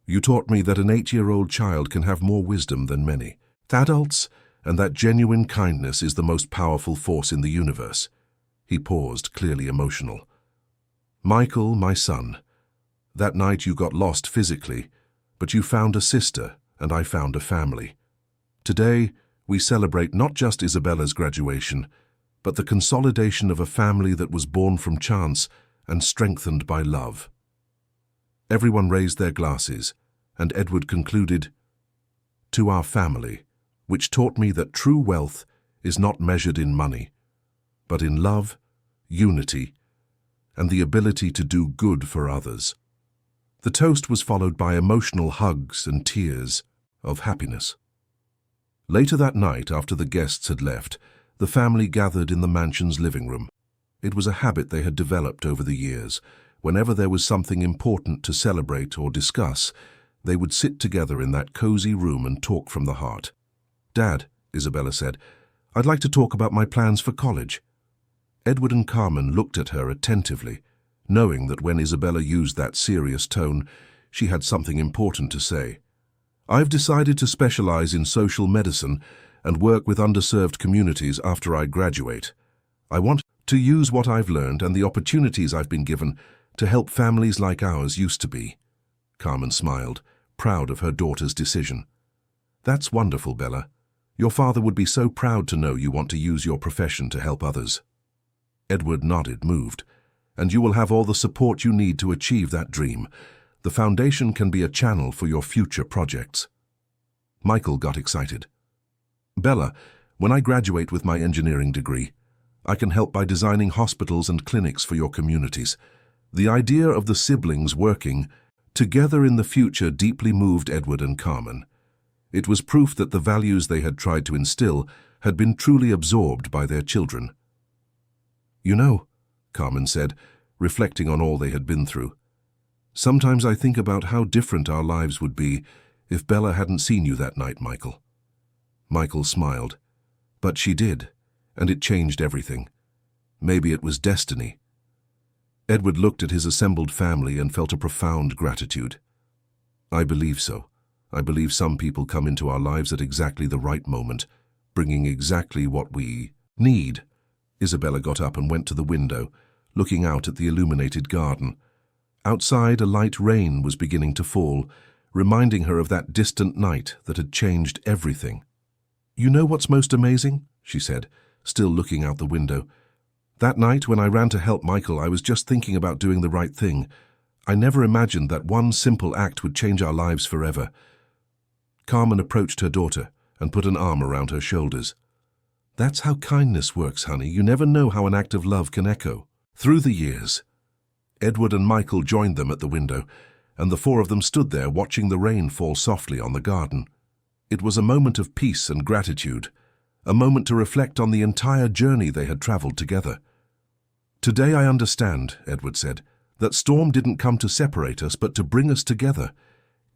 you taught me that an 8-year-old child can have more wisdom than many adults, and that genuine kindness is the most powerful force in the universe." He paused, clearly emotional. "Michael, my son, that night you got lost physically, but you found a sister, and I found a family. Today, we celebrate not just Isabella's graduation, but the consolidation of a family that was born from chance and strengthened by love." Everyone raised their glasses, and Edward concluded, "To our family, which taught me that true wealth is not measured in money, but in love, unity, and the ability to do good for others." The toast was followed by emotional hugs and tears of happiness. Later that night, after the guests had left, the family gathered in the mansion's living room. It was a habit they had developed over the years. Whenever there was something important to celebrate or discuss, they would sit together in that cozy room and talk from the heart. "Dad," Isabella said, "I'd like to talk about my plans for college." Edward and Carmen looked at her attentively, knowing that when Isabella used that serious tone, she had something important to say. "I've decided to specialize in social medicine and work with underserved communities after I graduate. I want to use what I've learned and the opportunities I've been given to help families like ours used to be." Carmen smiled, proud of her daughter's decision. "That's wonderful, Bella. Your father would be so proud to know you want to use your profession to help others." Edward nodded, moved. "And you will have all the support you need to achieve that dream. The foundation can be a channel for your future projects." Michael got excited. "Bella, when I graduate with my engineering degree, I can help by designing hospitals and clinics for your communities." The idea of the siblings working together in the future deeply moved Edward and Carmen. It was proof that the values they had tried to instill had been truly absorbed by their children. "You know," Carmen said, reflecting on all they had been through, "sometimes I think about how different our lives would be if Bella hadn't seen you that night, Michael." Michael smiled. "But she did, and it changed everything. Maybe it was destiny." Edward looked at his assembled family and felt a profound gratitude. "I believe so. I believe some people come into our lives at exactly the right moment, bringing exactly what we need." Isabella got up and went to the window, looking out at the illuminated garden. Outside, a light rain was beginning to fall, reminding her of that distant night that had changed everything. "You know what's most amazing?" she said, still looking out the window. "That night when I ran to help Michael, I was just thinking about doing the right thing. I never imagined that one simple act would change our lives forever." Carmen approached her daughter and put an arm around her shoulders. "That's how kindness works, honey. You never know how an act of love can echo through the years." Edward and Michael joined them at the window, and the four of them stood there watching the rain fall softly on the garden. It was a moment of peace and gratitude, a moment to reflect on the entire journey they had traveled together. "Today I understand," Edward said, "that storm didn't come to separate us but to bring us together.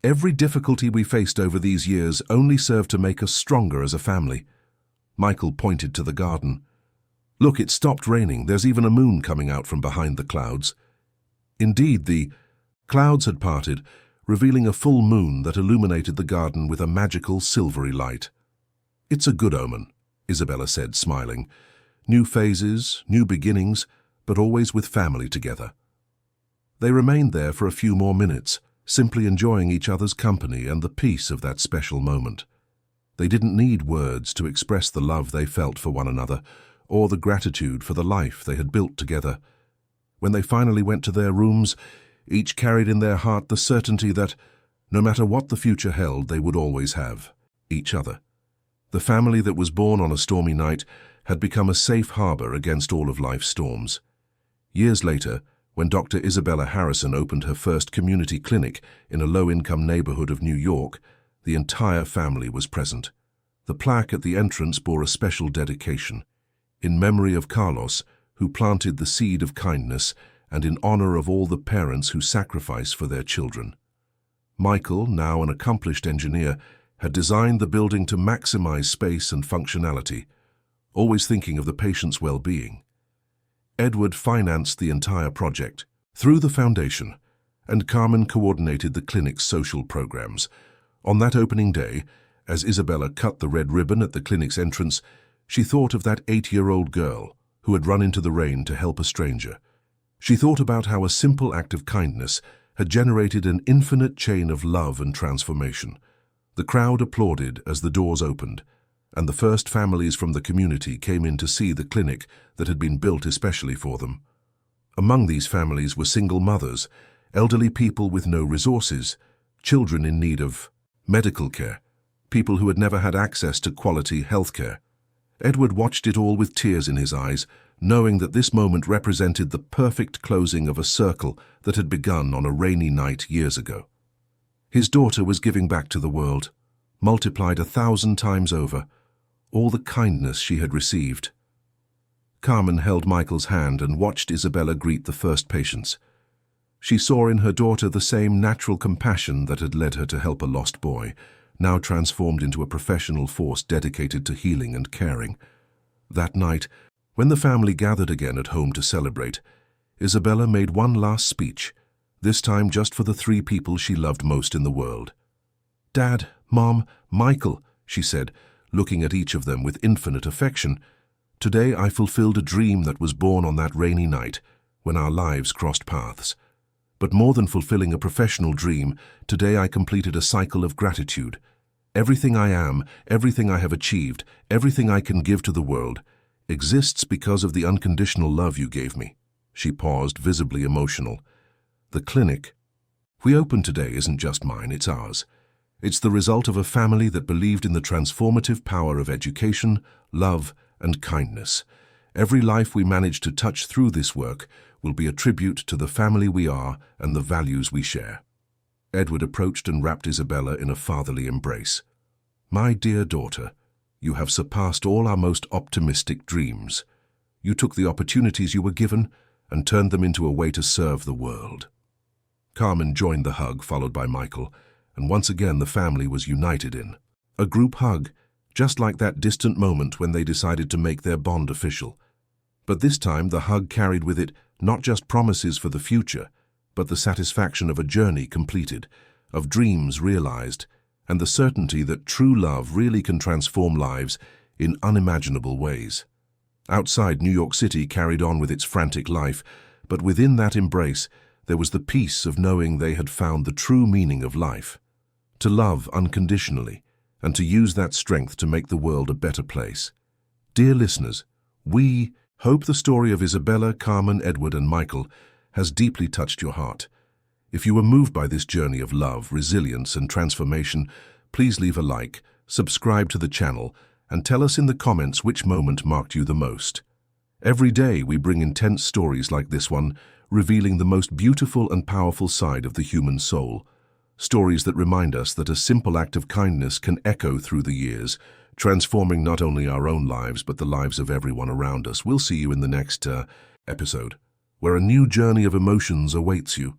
Every difficulty we faced over these years only served to make us stronger as a family." Michael pointed to the garden. "Look, it stopped raining. There's even a moon coming out from behind the clouds." Indeed, the clouds had parted, revealing a full moon that illuminated the garden with a magical silvery light. "It's a good omen," Isabella said, smiling. "New phases, new beginnings, but always with family together." They remained there for a few more minutes, simply enjoying each other's company and the peace of that special moment. They didn't need words to express the love they felt for one another, or the gratitude for the life they had built together. When they finally went to their rooms, each carried in their heart the certainty that, no matter what the future held, they would always have each other. The family that was born on a stormy night had become a safe harbor against all of life's storms. Years later, when Dr. Isabella Harrison opened her first community clinic in a low-income neighborhood of New York, the entire family was present. The plaque at the entrance bore a special dedication, in memory of Carlos, who planted the seed of kindness, and in honor of all the parents who sacrifice for their children. Michael, now an accomplished engineer, had designed the building to maximize space and functionality, always thinking of the patient's well-being. Edward financed the entire project through the foundation, and Carmen coordinated the clinic's social programs. On that opening day, as Isabella cut the red ribbon at the clinic's entrance, she thought of that 8-year-old girl who had run into the rain to help a stranger. She thought about how a simple act of kindness had generated an infinite chain of love and transformation. The crowd applauded as the doors opened, and the first families from the community came in to see the clinic that had been built especially for them. Among these families were single mothers, elderly people with no resources, children in need of medical care, people who had never had access to quality health care. Edward watched it all with tears in his eyes, knowing that this moment represented the perfect closing of a circle that had begun on a rainy night years ago. His daughter was giving back to the world, multiplied 1,000 times over, all the kindness she had received. Carmen held Michael's hand and watched Isabella greet the first patients. She saw in her daughter the same natural compassion that had led her to help a lost boy, now transformed into a professional force dedicated to healing and caring. That night, when the family gathered again at home to celebrate, Isabella made one last speech, this time just for the 3 people she loved most in the world. "Dad, Mom, Michael," she said, looking at each of them with infinite affection, "today I fulfilled a dream that was born on that rainy night when our lives crossed paths. But more than fulfilling a professional dream, today I completed a cycle of gratitude. Everything I am, everything I have achieved, everything I can give to the world, exists because of the unconditional love you gave me." She paused, visibly emotional. "The clinic we opened today isn't just mine, it's ours. It's the result of a family that believed in the transformative power of education, love, and kindness. Every life we manage to touch through this work will be a tribute to the family we are and the values we share." Edward approached and wrapped Isabella in a fatherly embrace. "My dear daughter, you have surpassed all our most optimistic dreams. You took the opportunities you were given and turned them into a way to serve the world." Carmen joined the hug, followed by Michael, and once again the family was united in a group hug, just like that distant moment when they decided to make their bond official. But this time the hug carried with it not just promises for the future, but the satisfaction of a journey completed, of dreams realized, and the certainty that true love really can transform lives in unimaginable ways. Outside, New York City carried on with its frantic life, but within that embrace there was the peace of knowing they had found the true meaning of life: to love unconditionally, and to use that strength to make the world a better place. Dear listeners, we hope the story of Isabella, Carmen, Edward, and Michael has deeply touched your heart. If you were moved by this journey of love, resilience, and transformation, please leave a like, subscribe to the channel, and tell us in the comments which moment marked you the most. Every day we bring intense stories like this one, revealing the most beautiful and powerful side of the human soul. Stories that remind us that a simple act of kindness can echo through the years, transforming not only our own lives, but the lives of everyone around us. We'll see you in the next episode, where a new journey of emotions awaits you.